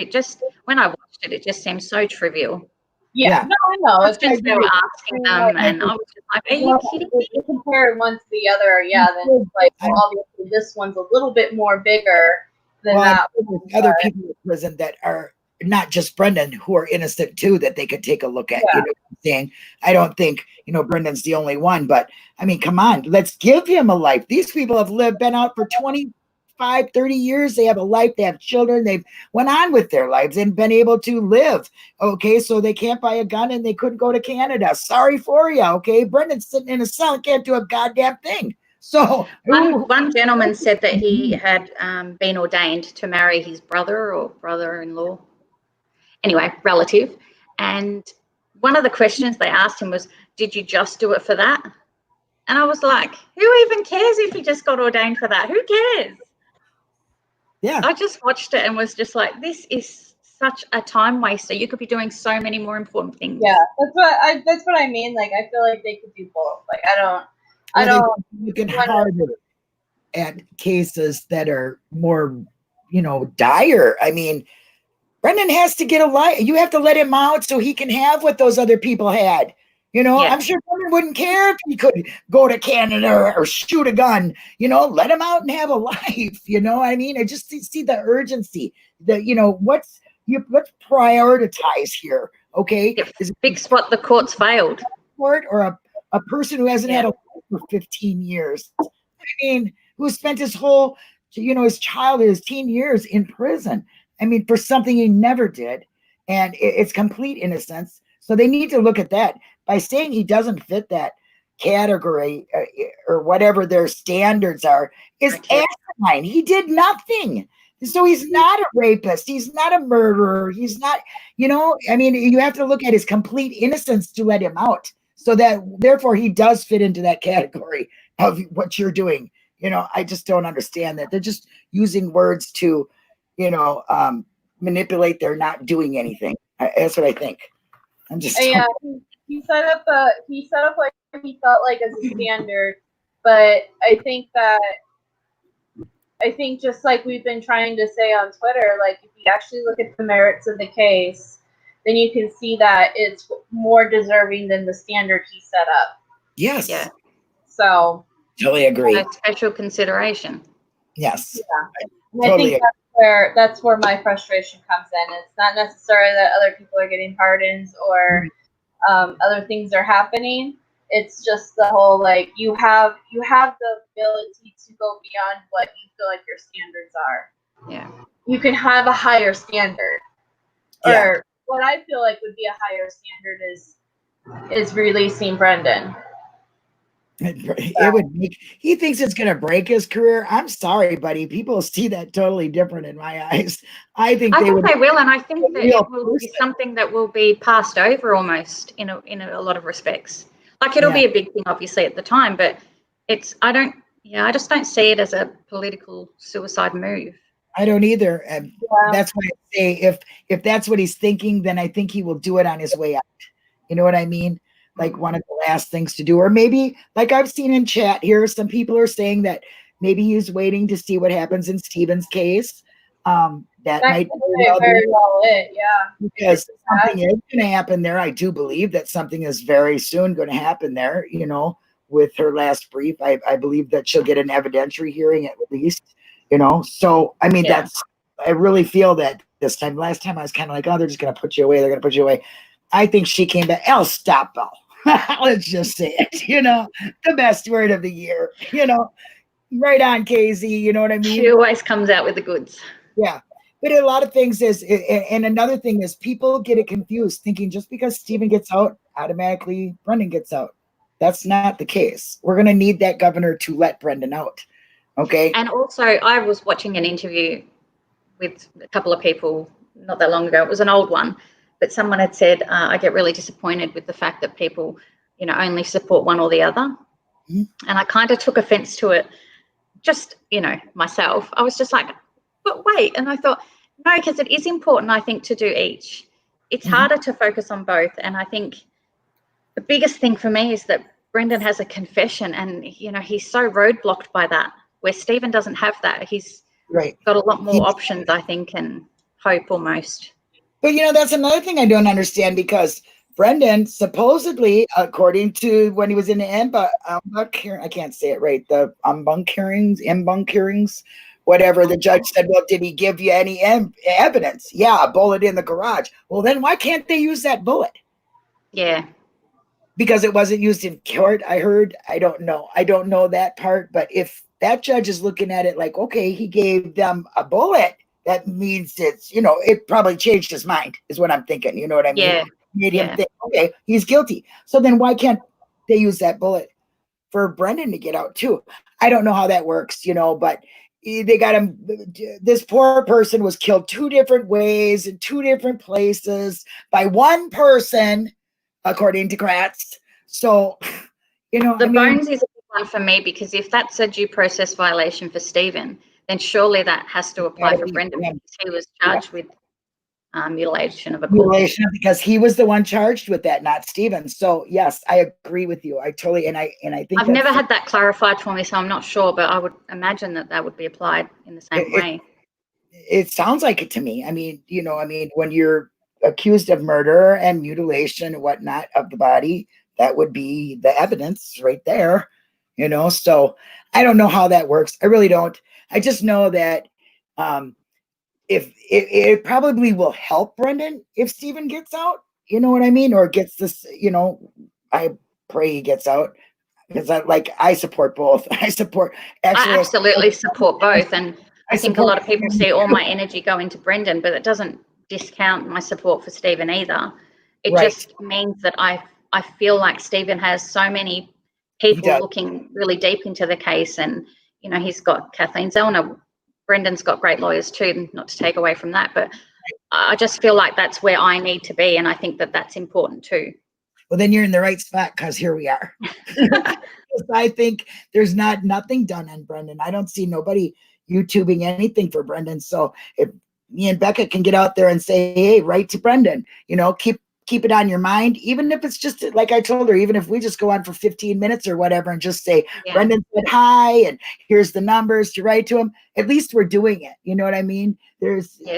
[SPEAKER 2] when I watched it just seemed so trivial.
[SPEAKER 3] Yeah. No, I know.
[SPEAKER 2] It's just they were asking them, and I was just like, are you kidding me?
[SPEAKER 3] If you compare one to the other, then it's like, well, obviously this one's a little bit more bigger than that.
[SPEAKER 1] Other people in prison that are not just Brendan, who are innocent too, that they could take a look at. You know what I'm saying? I don't think, Brendan's the only one, but I mean, come on, let's give him a life. These people have been out for 25, 30 years. They have a life, they have children, they've went on with their lives and been able to live. Okay, so they can't buy a gun and they couldn't go to Canada. Sorry for you. Okay, Brendan's sitting in a cell and can't do a goddamn thing. So
[SPEAKER 2] one gentleman said that he had been ordained to marry his brother or brother-in-law, anyway, relative, and one of the questions they asked him was, did you just do it for that? And I was like, who even cares if he just got ordained for that? Who cares?
[SPEAKER 1] Yeah.
[SPEAKER 2] I just watched it and was just like, this is such a time waster. You could be doing so many more important things.
[SPEAKER 3] Yeah, that's what I mean. Like, I feel like they could do both. Like, I don't
[SPEAKER 1] looking harder at cases that are more, dire. I mean, Brendan has to get a life. You have to let him out so he can have what those other people had. I'm sure Brendan wouldn't care if he could go to Canada or shoot a gun. Let him out and have a life. I mean, I just see the urgency. Let's prioritize here. Okay,
[SPEAKER 2] fix what the courts failed.
[SPEAKER 1] Court or a person who hasn't had a life for 15 years. I mean, who spent his whole, his childhood, his teen years in prison. I mean, for something he never did. And it's complete innocence. So they need to look at that. By saying he doesn't fit that category or whatever their standards are is asinine. He did nothing. So he's not a rapist. He's not a murderer. He's not, I mean, you have to look at his complete innocence to let him out. So that, therefore, he does fit into that category of what you're doing. I just don't understand that. They're just using words to, manipulate their not doing anything. That's what I think. I'm just.
[SPEAKER 3] Yeah, he set up like he felt like as a standard, but I think just like we've been trying to say on Twitter, like, if you actually look at the merits of the case, then you can see that it's more deserving than the standard he set up.
[SPEAKER 1] Yes.
[SPEAKER 2] Yeah.
[SPEAKER 3] So.
[SPEAKER 1] Totally agree.
[SPEAKER 2] A special consideration.
[SPEAKER 1] Yes.
[SPEAKER 3] Yeah. I think that's where my frustration comes in. It's not necessarily that other people are getting pardons or other things are happening. It's just the whole, like, you have the ability to go beyond what you feel like your standards are.
[SPEAKER 2] Yeah.
[SPEAKER 3] you can have a higher standard.
[SPEAKER 1] Yeah.
[SPEAKER 3] Or what I feel like would be a higher standard is releasing Brendan.
[SPEAKER 1] It would make, he thinks it's going to break his career. I'm sorry, buddy. People see that totally different in my eyes. I think they
[SPEAKER 2] will, and I think that
[SPEAKER 1] real
[SPEAKER 2] it will be
[SPEAKER 1] person.
[SPEAKER 2] something that will be passed over almost in a lot of respects. Like it'll be a big thing, obviously, at the time, but I just don't see it as a political suicide move.
[SPEAKER 1] I don't either. And that's why I say if that's what he's thinking, then I think he will do it on his way out. You know what I mean? Like one of the last things to do, or maybe like I've seen in chat here, some people are saying that maybe he's waiting to see what happens in Stephen's case. That might be
[SPEAKER 3] very well it,
[SPEAKER 1] because something is going to happen there. I do believe that something is very soon going to happen there. You know, with her last brief, I believe that she'll get an evidentiary hearing at least. You know, so I mean, I really feel that this time. Last time I was kind of like, oh, they're just going to put you away. They're going to put you away. I think she came back. El Stapo. Let's just say it. You know, the best word of the year. You know, right on, KZ. You know what I mean?
[SPEAKER 2] She always comes out with the goods.
[SPEAKER 1] Yeah. But a lot of things is, and another thing is people get it confused, thinking just because Stephen gets out, automatically Brendan gets out. That's not the case. We're going to need that governor to let Brendan out. Okay.
[SPEAKER 2] And also, I was watching an interview with a couple of people not that long ago. It was an old one, but someone had said, I get really disappointed with the fact that people, you know, only support one or the other. And I kind of took offense to it. Just, you know, myself, I was just like, but wait. And I thought, no, because it is important, I think, to do each. It's harder to focus on both. And I think the biggest thing for me is that Brendan has a confession and, you know, he's so roadblocked by that, where Stephen doesn't have that. He's got a lot more options, I think, and hope almost.
[SPEAKER 1] But, you know, that's another thing I don't understand, because Brendan supposedly, according to when he was in the I can't say it right, the Mbunk hearings, whatever, the judge said, well, did he give you any evidence? Yeah, a bullet in the garage. Well, then why can't they use that bullet?
[SPEAKER 2] Yeah.
[SPEAKER 1] Because it wasn't used in court, I heard. I don't know. I don't know that part. But if that judge is looking at it like, okay, he gave them a bullet, that means it's, you know, it probably changed his mind, is what I'm thinking. You know what I mean?
[SPEAKER 2] Yeah.
[SPEAKER 1] Made him think, okay, he's guilty. So then why can't they use that bullet for Brendan to get out too? I don't know how that works, you know, but they got him. This poor person was killed 2 different ways in 2 different places by one person, according to Kratz. So, you know,
[SPEAKER 2] the bones is a big one for me, because if that's a due process violation for Stephen, then surely that has to apply for Brendan, because he was charged with mutilation of a corpse.
[SPEAKER 1] Mutilation, because he was the one charged with that, not Stephen. So yes, I agree with you. I totally, and I think
[SPEAKER 2] I've never had that clarified for me, so I'm not sure, but I would imagine that would be applied in the same way.
[SPEAKER 1] It sounds like it to me. I mean, you know, when you're accused of murder and mutilation and whatnot of the body, that would be the evidence right there, you know. So I don't know how that works. I really don't. I just know that if it probably will help Brendan if Stephen gets out, you know what I mean, or gets this, you know. I pray he gets out, because I support both. I
[SPEAKER 2] absolutely support both, and I think a lot of people see all my energy go into Brendan, but it doesn't discount my support for Stephen either. It just means that I feel like Stephen has so many people looking really deep into the case, and you know, he's got Kathleen Zellner. Brendan's got great lawyers too, not to take away from that, but I just feel like that's where I need to be, and I think that that's important too.
[SPEAKER 1] Well, then you're in the right spot, because here we are. I think there's nothing done on Brendan. I don't see nobody YouTubing anything for Brendan. So if me and Becca can get out there and say, hey, write to Brendan, you know, keep it on your mind, even if it's just like I told her, even if we just go on for 15 minutes or whatever and just say, Brendan said hi, and here's the numbers to write to him. At least we're doing it. You know what I mean?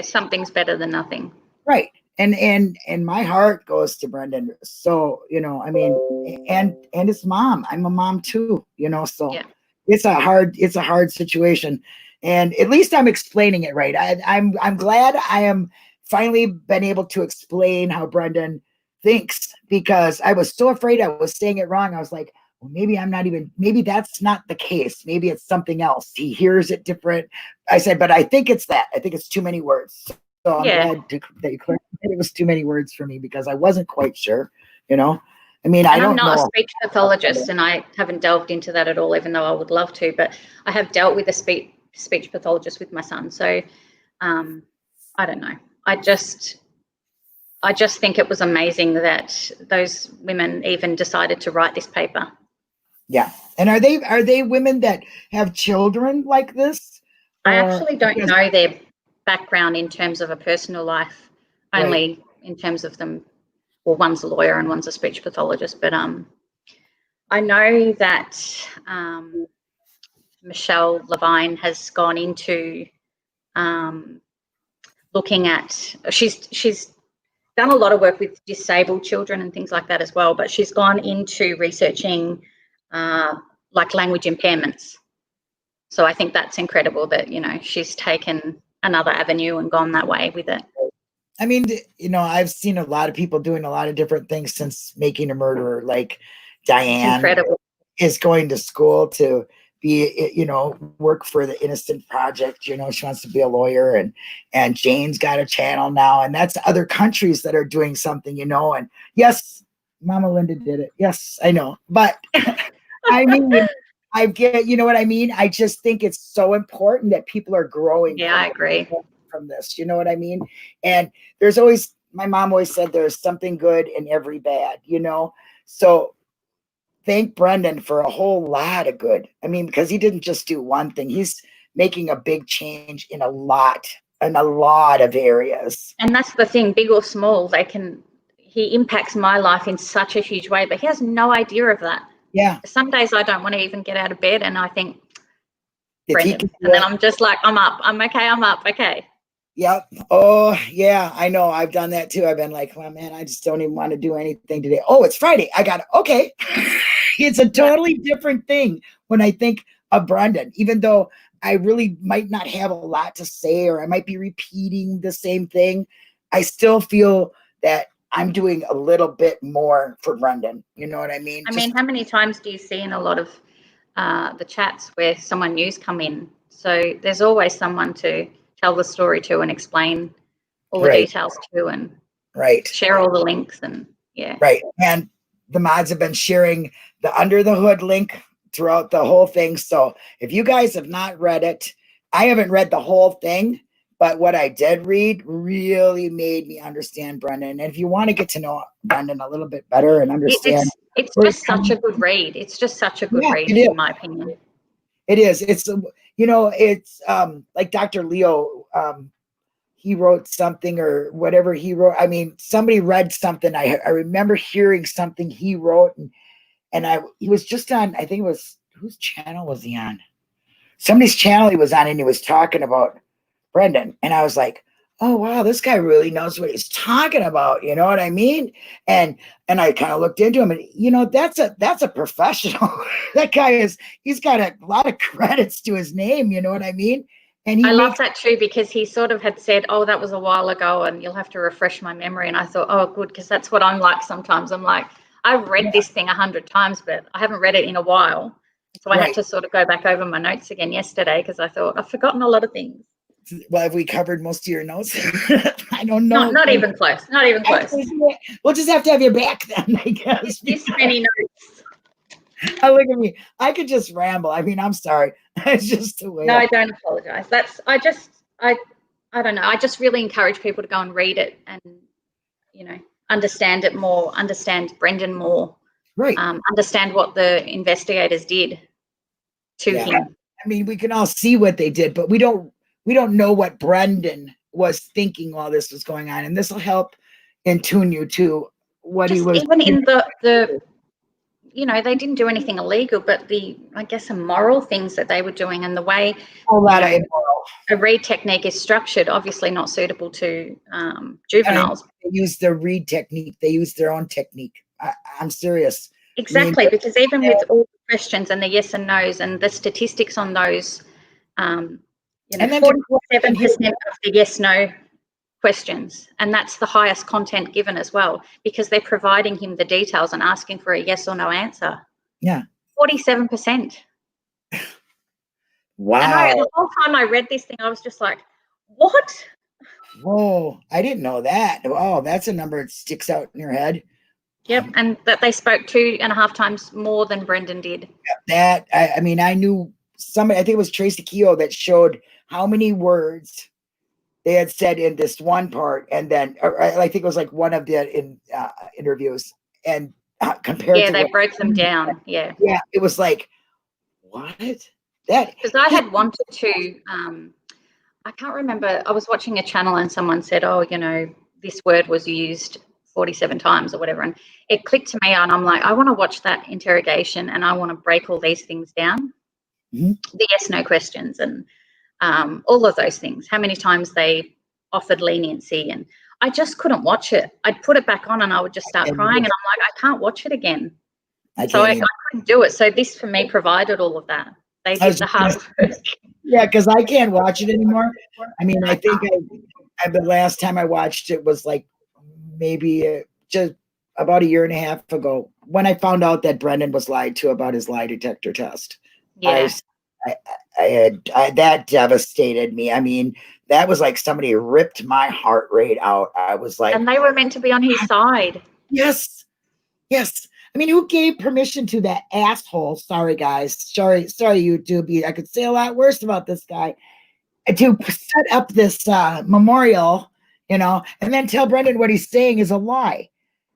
[SPEAKER 2] Something's better than nothing.
[SPEAKER 1] Right. And my heart goes to Brendan. So, you know, I mean, and his mom. I'm a mom too, you know, so it's a hard situation. And at least I'm explaining it right. I'm glad I am finally been able to explain how Brendan thinks, because I was so afraid I was saying it wrong. I was like, maybe I'm not even, maybe that's not the case. Maybe it's something else. He hears it different. I said, but I think it's that. I think it's too many words. So I'm glad that you clarified it was too many words for me, because I wasn't quite sure, you know. I mean, I don't know.
[SPEAKER 2] I'm not a speech pathologist, and I haven't delved into that at all, even though I would love to, but I have dealt with a speech pathologist with my son. So I don't know. I just think it was amazing that those women even decided to write this paper.
[SPEAKER 1] Yeah. And are they women that have children like this?
[SPEAKER 2] I actually don't know their background in terms of a personal life, only in terms of them. Well, one's a lawyer and one's a speech pathologist, but I know that Michelle Levine has gone into looking at, she's done a lot of work with disabled children and things like that as well, but she's gone into researching like language impairments. So I think that's incredible that, you know, she's taken another avenue and gone that way with it.
[SPEAKER 1] I mean, you know, I've seen a lot of people doing a lot of different things since Making a Murderer. Like Diane is going to school to be, you know, work for the Innocent Project. You know, she wants to be a lawyer, and Jane's got a channel now, and that's other countries that are doing something, you know. And yes, Mama Linda did it. Yes, I know. But I mean, I get, you know what I mean? I just think it's so important that people are growing.
[SPEAKER 2] Yeah, I agree.
[SPEAKER 1] From this, you know what I mean? And there's always, my mom always said, there's something good in every bad, you know? So thank Brendan for a whole lot of good. I mean, because he didn't just do one thing. He's making a big change in a lot of areas.
[SPEAKER 2] And that's the thing, big or small, he impacts my life in such a huge way, but he has no idea of that.
[SPEAKER 1] Yeah.
[SPEAKER 2] Some days I don't want to even get out of bed, and I think, Brendan, and then I'm just like, I'm up, I'm okay, I'm up, okay.
[SPEAKER 1] Yep. Oh, yeah, I know. I've done that too. I've been like, well, man, I just don't even want to do anything today. Oh, it's Friday. I got it. Okay. It's a totally different thing when I think of Brendan, even though I really might not have a lot to say, or I might be repeating the same thing. I still feel that I'm doing a little bit more for Brendan. You know what I mean?
[SPEAKER 2] I mean, how many times do you see in a lot of the chats where someone new's come in? So there's always someone to tell the story to and explain all the details to, and share all the links, and
[SPEAKER 1] and the mods have been sharing the Under the Hood link throughout the whole thing. So if you guys have not read it, I haven't read the whole thing, but what I did read really made me understand Brendan. And if you want to get to know Brendan a little bit better and understand,
[SPEAKER 2] it's just such a good read. It's just such a good read, in my opinion.
[SPEAKER 1] It is. It's, you know, it's like Dr. Leo, he wrote something or whatever he wrote. I mean, somebody read something. I remember hearing something he wrote, and he was just on, I think it was, whose channel was he on? Somebody's channel he was on, and he was talking about Brendan. And I was like, oh, wow, this guy really knows what he's talking about. You know what I mean? And I kind of looked into him, and, you know, that's a professional. That guy he's got a lot of credits to his name. You know what I mean? And
[SPEAKER 2] I love that too, because he sort of had said, oh, that was a while ago and you'll have to refresh my memory. And I thought, oh, good, because that's what I'm like sometimes. I'm like, I've read this thing 100 times, but I haven't read it in a while. So I had to sort of go back over my notes again yesterday, because I thought I've forgotten a lot of things.
[SPEAKER 1] Well, have we covered most of your notes? I don't know.
[SPEAKER 2] Not even close. Not even close.
[SPEAKER 1] We'll just have to have you back then, I guess.
[SPEAKER 2] This many notes.
[SPEAKER 1] Oh, look at me. I could just ramble. I mean, I'm sorry. It's just the way.
[SPEAKER 2] No, I don't apologize. I don't know. I just really encourage people to go and read it and, you know, understand it more, understand Brendan more.
[SPEAKER 1] Right.
[SPEAKER 2] Understand what the investigators did to him.
[SPEAKER 1] I mean, we can all see what they did, but we don't know what Brendan was thinking while this was going on. And this will help in tune you to what he was.
[SPEAKER 2] Even in the you know, they didn't do anything illegal, but I guess, immoral things that they were doing, and the way a read technique is structured, obviously not suitable to juveniles.
[SPEAKER 1] They use the read technique. They use their own technique. I'm serious.
[SPEAKER 2] Exactly, because even with all the questions and the yes and no's and the statistics on those, you know, 47% of the yes/no questions, and that's the highest content given as well, because they're providing him the details and asking for a yes or no answer.
[SPEAKER 1] Yeah,
[SPEAKER 2] 47%.
[SPEAKER 1] Wow.
[SPEAKER 2] And the whole time I read this thing, I was just like, what?
[SPEAKER 1] Whoa, I didn't know that. Oh, that's a number that sticks out in your head.
[SPEAKER 2] Yep, and that they spoke 2.5 times more than Brendan did.
[SPEAKER 1] That, I mean, I knew somebody, I think it was Tracy Keogh, that showed how many words they had said in this one part, and then I think it was like one of the interviews, and compared to
[SPEAKER 2] they broke them down. Yeah,
[SPEAKER 1] it was like, what? That,
[SPEAKER 2] because I had wanted to. I can't remember. I was watching a channel and someone said, "Oh, you know, this word was used 47 times or whatever," and it clicked to me, and I'm like, I want to watch that interrogation, and I want to break all these things down, the yes/no questions, and all of those things. How many times they offered leniency, and I just couldn't watch it. I'd put it back on, and I would just start crying, and I'm like, I can't watch it again. I couldn't do it. So this for me provided all of that. They did the hard work.
[SPEAKER 1] Yeah, because I can't watch it anymore. I mean, I think the last time I watched it was like maybe just about 1.5 years ago, when I found out that Brendan was lied to about his lie detector test.
[SPEAKER 2] Yeah.
[SPEAKER 1] That devastated me. I mean, that was like somebody ripped my heart rate out. I was like,
[SPEAKER 2] and they were meant to be on his side.
[SPEAKER 1] Yes. I mean, who gave permission to that asshole? Sorry, guys. Sorry, YouTube. I could say a lot worse about this guy. To set up this memorial, you know, and then tell Brendan what he's saying is a lie.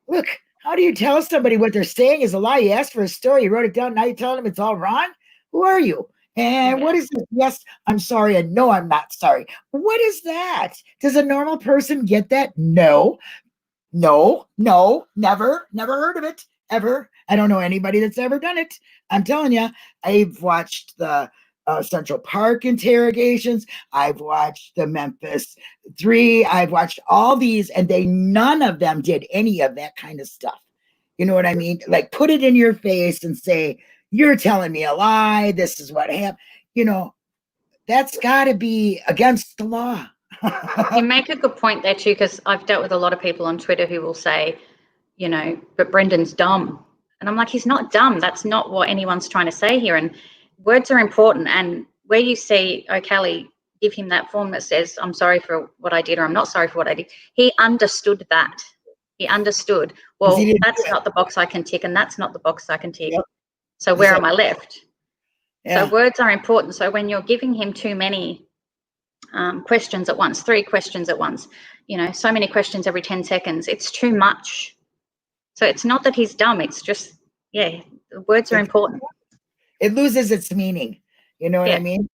[SPEAKER 1] Look, how do you tell somebody what they're saying is a lie? You asked for a story, you wrote it down, now you're telling them it's all wrong? Who are you? And what is this? Yes, I'm sorry, and no, I'm not sorry. What is that? Does a normal person get that? No, never heard of it, ever. I don't know anybody that's ever done it. I'm telling you, I've watched the Central Park interrogations. I've watched the Memphis 3. I've watched all these, and none of them did any of that kind of stuff. You know what I mean? Like, put it in your face and say, you're telling me a lie. This is what happened. You know, that's got to be against the law.
[SPEAKER 2] You make a good point there too, because I've dealt with a lot of people on Twitter who will say, you know, but Brendan's dumb. And I'm like, he's not dumb. That's not what anyone's trying to say here. And words are important. And where you see O'Kelly give him that form that says, I'm sorry for what I did, or I'm not sorry for what I did, he understood that. He understood, well, that's not the box I can tick, and that's not the box I can tick. Yep. So where am I left? Yeah. So words are important. So when you're giving him too many questions at once, 3 questions at once, you know, so many questions every 10 seconds, it's too much. So it's not that he's dumb. It's just, the words are important.
[SPEAKER 1] It loses its meaning. You know what I mean?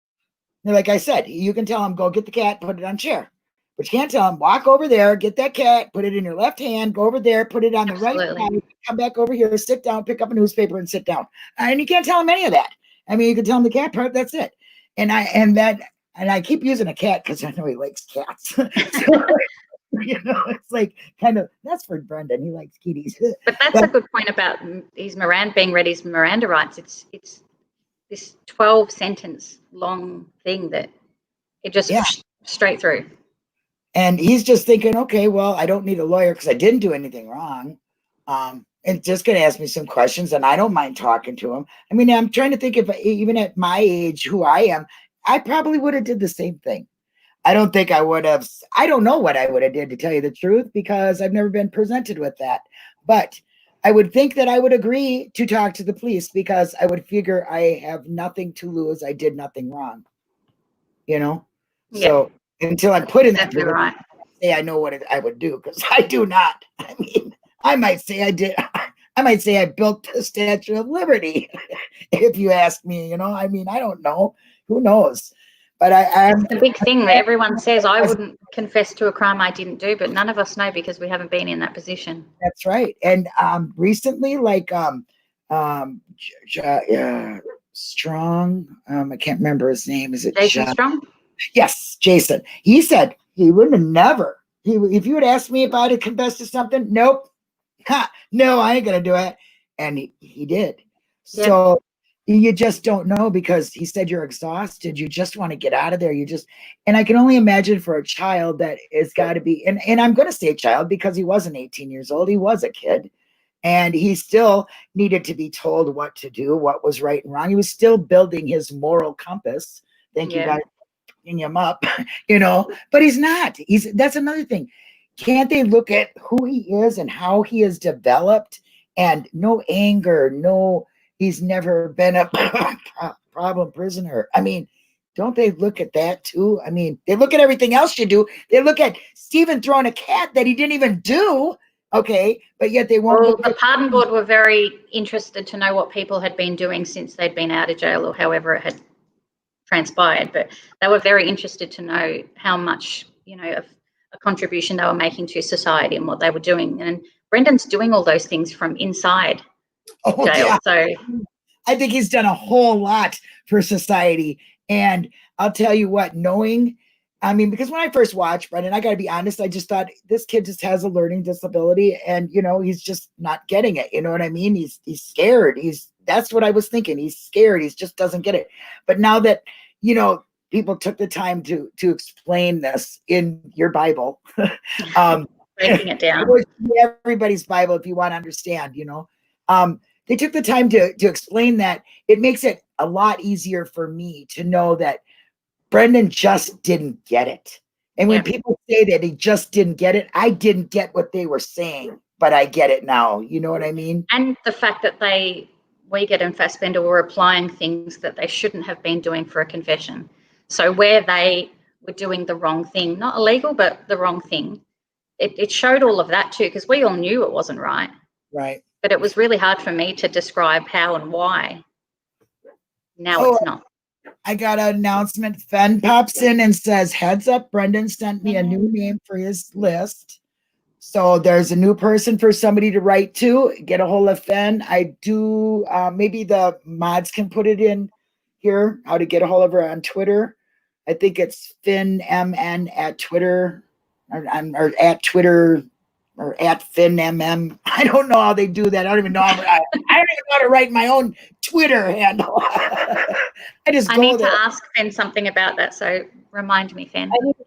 [SPEAKER 1] Like I said, you can tell him, go get the cat, put it on chair. But you can't tell him, walk over there, get that cat, put it in your left hand, go over there, put it on the right side, come back over here, sit down, pick up a newspaper and sit down. And you can't tell him any of that. I mean, you can tell him the cat part, that's it. And I keep using a cat because I know he likes cats. So, you know, it's like kind of, that's for Brendan. He likes kitties.
[SPEAKER 2] But that's a good point about his being read his Miranda rights. It's this 12-sentence long thing that it just straight through.
[SPEAKER 1] And he's just thinking, okay, well, I don't need a lawyer because I didn't do anything wrong. And just going to ask me some questions, and I don't mind talking to him. I mean, I'm trying to think if even at my age, who I am, I probably would have did the same thing. I don't think I would have. I don't know what I would have did, to tell you the truth, because I've never been presented with that. But I would think that I would agree to talk to the police because I would figure I have nothing to lose. I did nothing wrong, you know? Yeah. So until I'm put in that position, right, say I know what I would do, because I do not. I mean, I might say I did. I might say I built the Statue of Liberty, if you ask me, you know? I mean, I don't know. Who knows? But I'm
[SPEAKER 2] the big thing that everyone says, I wouldn't confess to a crime I didn't do, but none of us know because we haven't been in that position.
[SPEAKER 1] That's right. And recently, like Strong, I can't remember his name. Is it
[SPEAKER 2] Jason Strong?
[SPEAKER 1] Yes, Jason. He said he would have never. If you had asked me if I'd have confessed to something, nope. No, I ain't gonna do it. And he did. Yeah. So you just don't know, because he said you're exhausted. You just want to get out of there. And I can only imagine for a child that it's got to be, and I'm going to say child because he wasn't 18 years old. He was a kid. And he still needed to be told what to do, what was right and wrong. He was still building his moral compass. Thank you, guys, for picking him up, but he's not. That's another thing. Can't they look at who he is and how he has developed, and no anger, he's never been a problem prisoner. I mean, don't they look at that too? I mean, they look at everything else you do. They look at Stephen throwing a cat that he didn't even do. Okay, but yet they won't.
[SPEAKER 2] Well, the pardon board were very interested to know what people had been doing since they'd been out of jail, or however it had transpired. But they were very interested to know how much, of a contribution they were making to society and what they were doing. And Brendan's doing all those things from inside jail. Yeah. So
[SPEAKER 1] I think he's done a whole lot for society. And I'll tell you what, because when I first watched Brendan, I got to be honest, I just thought this kid just has a learning disability, and he's just not getting it. You know what I mean? He's scared. That's what I was thinking. He's scared. He just doesn't get it. But now that people took the time to explain this in your Bible,
[SPEAKER 2] breaking it down,
[SPEAKER 1] everybody's Bible, if you want to understand, they took the time to explain that. It makes it a lot easier for me to know that Brendan just didn't get it. And when people say that he just didn't get it, I didn't get what they were saying, but I get it now. You know what I mean?
[SPEAKER 2] And the fact that Wiegert and Fassbender were applying things that they shouldn't have been doing for a confession. So where they were doing the wrong thing, not illegal, but the wrong thing, it showed all of that too, because we all knew it wasn't right.
[SPEAKER 1] Right.
[SPEAKER 2] But it was really hard for me to describe how and why. Now it's not.
[SPEAKER 1] I got an announcement. Fen pops in and says, heads up, Brendan sent me a new name for his list. So there's a new person for somebody to write to. Get a hold of Fen. I do, maybe the mods can put it in here, how to get a hold of her on Twitter. I think it's FinMN at Twitter, or at Twitter, or at FinMM. I don't know how they do that. I don't even know. I don't even know how to write my own Twitter handle. I
[SPEAKER 2] need to ask Fen something about that. So remind me, Fen.
[SPEAKER 3] I need to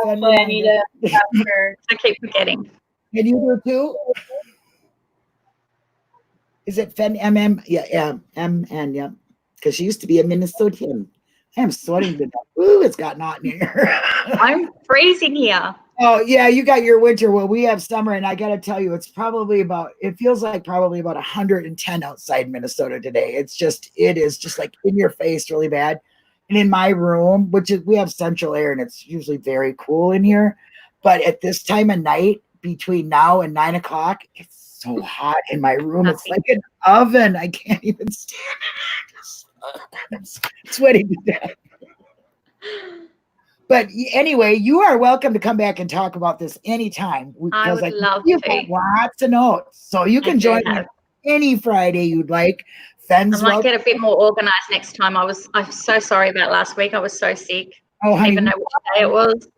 [SPEAKER 3] actually. I need to ask her.
[SPEAKER 2] I keep forgetting.
[SPEAKER 1] Can you do too? Is it FinMM? Yeah, MN, yeah. Because she used to be a Minnesotan. I am sweating to death. Ooh, it's gotten hot in here.
[SPEAKER 2] I'm freezing here.
[SPEAKER 1] Oh, yeah, you got your winter. Well, we have summer, and I got to tell you, it feels like probably about 110 outside Minnesota today. It is just like in your face, really bad. And in my room, we have central air, and it's usually very cool in here. But at this time of night, between now and 9 o'clock, it's so hot in my room. It's like an oven. I can't even stand it. I'm sweating to death. But anyway, you are welcome to come back and talk about this anytime.
[SPEAKER 2] I would love to.
[SPEAKER 1] Lots of notes. So you can join me any Friday you'd like.
[SPEAKER 2] I might get a bit more organized next time. I'm so sorry about last week. I was so sick.
[SPEAKER 1] Oh, honey,
[SPEAKER 2] I didn't even know what day it was.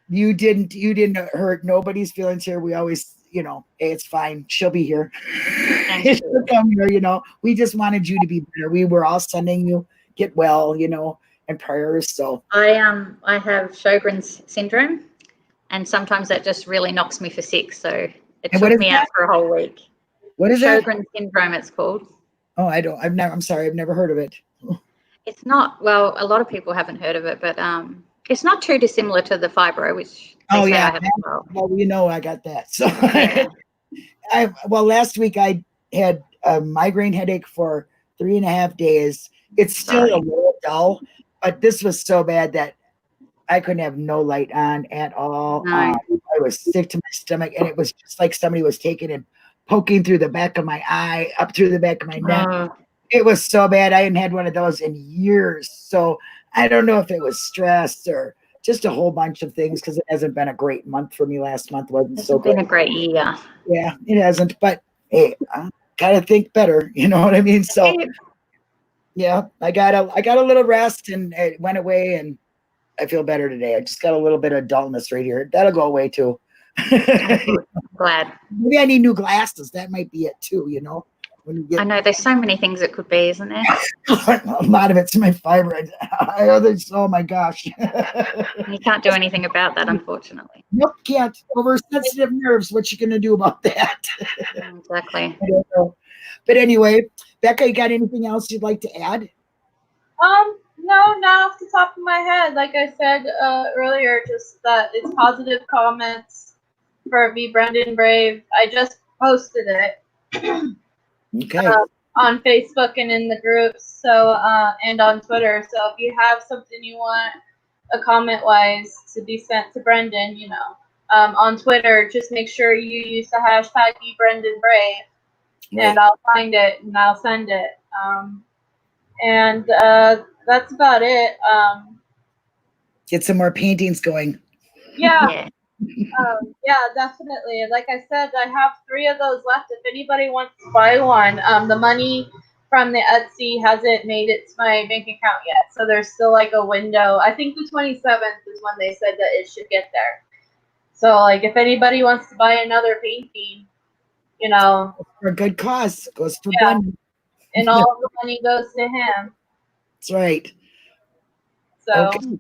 [SPEAKER 1] You didn't hurt nobody's feelings here. We always, hey, it's fine. She'll be here. She'll come here, We just wanted you to be better. We were all sending you get well, and prayers. So
[SPEAKER 2] I have Sjogren's syndrome, and sometimes that just really knocks me for 6. So it took me out for a whole week.
[SPEAKER 1] What is that?
[SPEAKER 2] Sjogren's syndrome, it's called.
[SPEAKER 1] Oh, I'm sorry, I've never heard of it.
[SPEAKER 2] It's not, well, a lot of people haven't heard of it, but it's not too dissimilar to the fibro, which I have as well.
[SPEAKER 1] Well, I got that. So last week I had a migraine headache for 3.5 days. It's still a little dull, but this was so bad that I couldn't have no light on at all.
[SPEAKER 2] No.
[SPEAKER 1] I was sick to my stomach, and it was just like somebody was taking and poking through the back of my eye, up through the back of my neck. It was so bad. I hadn't had one of those in years. So I don't know if it was stress or just a whole bunch of things, because it hasn't been a great month for me. Last month wasn't so good.
[SPEAKER 2] It's been a great year.
[SPEAKER 1] Yeah, it hasn't. But hey, I gotta think better. You know what I mean? So yeah, I got a little rest, and it went away, and I feel better today. I just got a little bit of dullness right here. That'll go away too.
[SPEAKER 2] Glad.
[SPEAKER 1] Maybe I need new glasses. That might be it too. when you get
[SPEAKER 2] I know there's so many things it could be, isn't there?
[SPEAKER 1] a lot of it's my fibroids. Oh my gosh.
[SPEAKER 2] You can't do anything about that, unfortunately.
[SPEAKER 1] Nope, can't. Oversensitive nerves. What you gonna do about that?
[SPEAKER 2] Exactly.
[SPEAKER 1] I don't know. But anyway, Becca, you got anything else you'd like to add?
[SPEAKER 3] No, not off the top of my head. Like I said earlier, just that it's positive comments for Be Brendan Brave. I just posted it
[SPEAKER 1] Okay.
[SPEAKER 3] on Facebook and in the groups, so and on Twitter. So if you have something you want a comment wise to be sent to Brendan, you know, on Twitter, just make sure you use the hashtag Be Brendan Brave,
[SPEAKER 1] Right.
[SPEAKER 3] and I'll find it and I'll send it. And that's about it.
[SPEAKER 1] Get some more paintings going.
[SPEAKER 3] Yeah,
[SPEAKER 2] Yeah.
[SPEAKER 3] yeah, definitely. Like I said, I have 3 of those left. If anybody wants to buy one, the money from the Etsy hasn't made it to my bank account yet, so there's still like a window. I think the 27th is when they said that it should get there. So, like, if anybody wants to buy another painting, you know,
[SPEAKER 1] For a good cause. Goes for
[SPEAKER 3] yeah,
[SPEAKER 1] Brendan.
[SPEAKER 3] and all of the money goes to him.
[SPEAKER 1] That's right.
[SPEAKER 3] So,
[SPEAKER 1] Okay.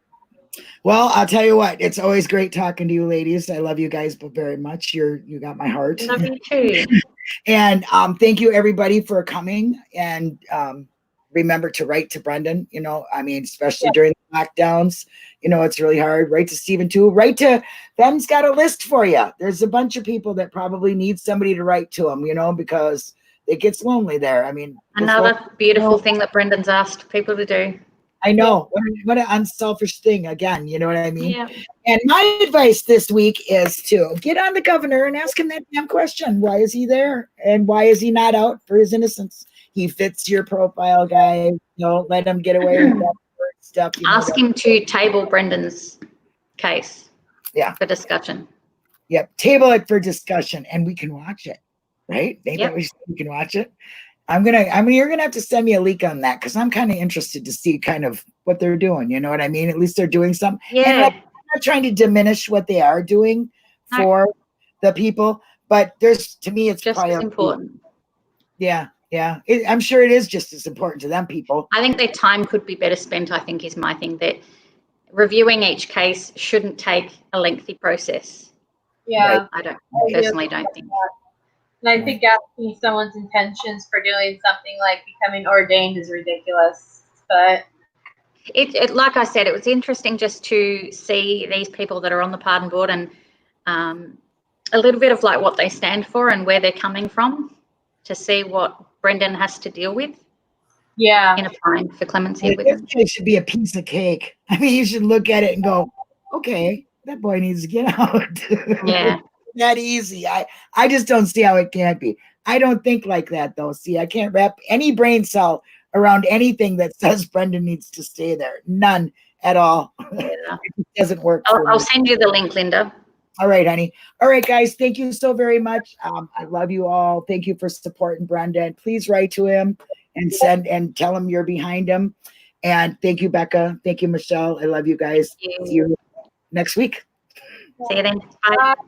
[SPEAKER 1] Well, I'll tell you what, it's always great talking to you ladies. I love you guys very much. You got my heart.
[SPEAKER 2] Love you too.
[SPEAKER 1] And thank you everybody for coming. And remember to write to Brendan, you know, I mean, especially during the lockdowns, you know, it's really hard. Write to Stephen too. Write to, Ben's got a list for you. There's a bunch of people that probably need somebody to write to them, you know, because it gets lonely there. I mean,
[SPEAKER 2] Another beautiful thing that Brendan's asked people to do.
[SPEAKER 1] I know. What an unselfish thing again, you know what I mean?
[SPEAKER 2] Yeah.
[SPEAKER 1] And my advice this week is to get on the governor and ask him that damn question. Why is he there? And why is he not out for his innocence? He fits your profile, guys. Don't let him get away with that stuff. You know,
[SPEAKER 2] Ask him to table Brendan's case.
[SPEAKER 1] Yeah.
[SPEAKER 2] For discussion.
[SPEAKER 1] Yep. Table it for discussion and we can watch it. Right? Ain't
[SPEAKER 2] Yep.
[SPEAKER 1] that what we can watch it? You're gonna have to send me a link on that because I'm kind of interested to see kind of what they're doing. You know what I mean? At least they're doing something.
[SPEAKER 2] Yeah.
[SPEAKER 1] And I'm not trying to diminish what they are doing for the people, but to me, it's
[SPEAKER 2] just as important.
[SPEAKER 1] Yeah, yeah. I'm sure it is just as important to them people.
[SPEAKER 2] I think their time could be better spent, I think is my thing, that reviewing each case shouldn't take a lengthy process.
[SPEAKER 3] yeah.
[SPEAKER 2] Right. I personally don't think.
[SPEAKER 3] And I think asking someone's intentions for doing something like becoming ordained is ridiculous. But
[SPEAKER 2] it like I said, it was interesting just to see these people that are on the pardon board and a little bit of like what they stand for and where they're coming from, to see what Brendan has to deal with.
[SPEAKER 3] Yeah.
[SPEAKER 2] In applying for clemency with
[SPEAKER 1] This
[SPEAKER 2] him.
[SPEAKER 1] case should be a piece of cake. I mean, you should look at it and go, okay, that boy needs to get out.
[SPEAKER 2] Yeah.
[SPEAKER 1] That easy. I just don't see how it can't be. I don't think like that though. See, I can't wrap any brain cell around anything that says Brendan needs to stay there. None at all.
[SPEAKER 2] Yeah.
[SPEAKER 1] It doesn't work.
[SPEAKER 2] I'll send you the link, Linda.
[SPEAKER 1] All right, honey. All right, guys. Thank you so very much. I love you all. Thank you for supporting Brendan. Please write to him and tell him you're behind him. And thank you, Becca. Thank you, Michelle. I love you guys.
[SPEAKER 2] Thank you.
[SPEAKER 1] See you next week.
[SPEAKER 2] See you then. Bye.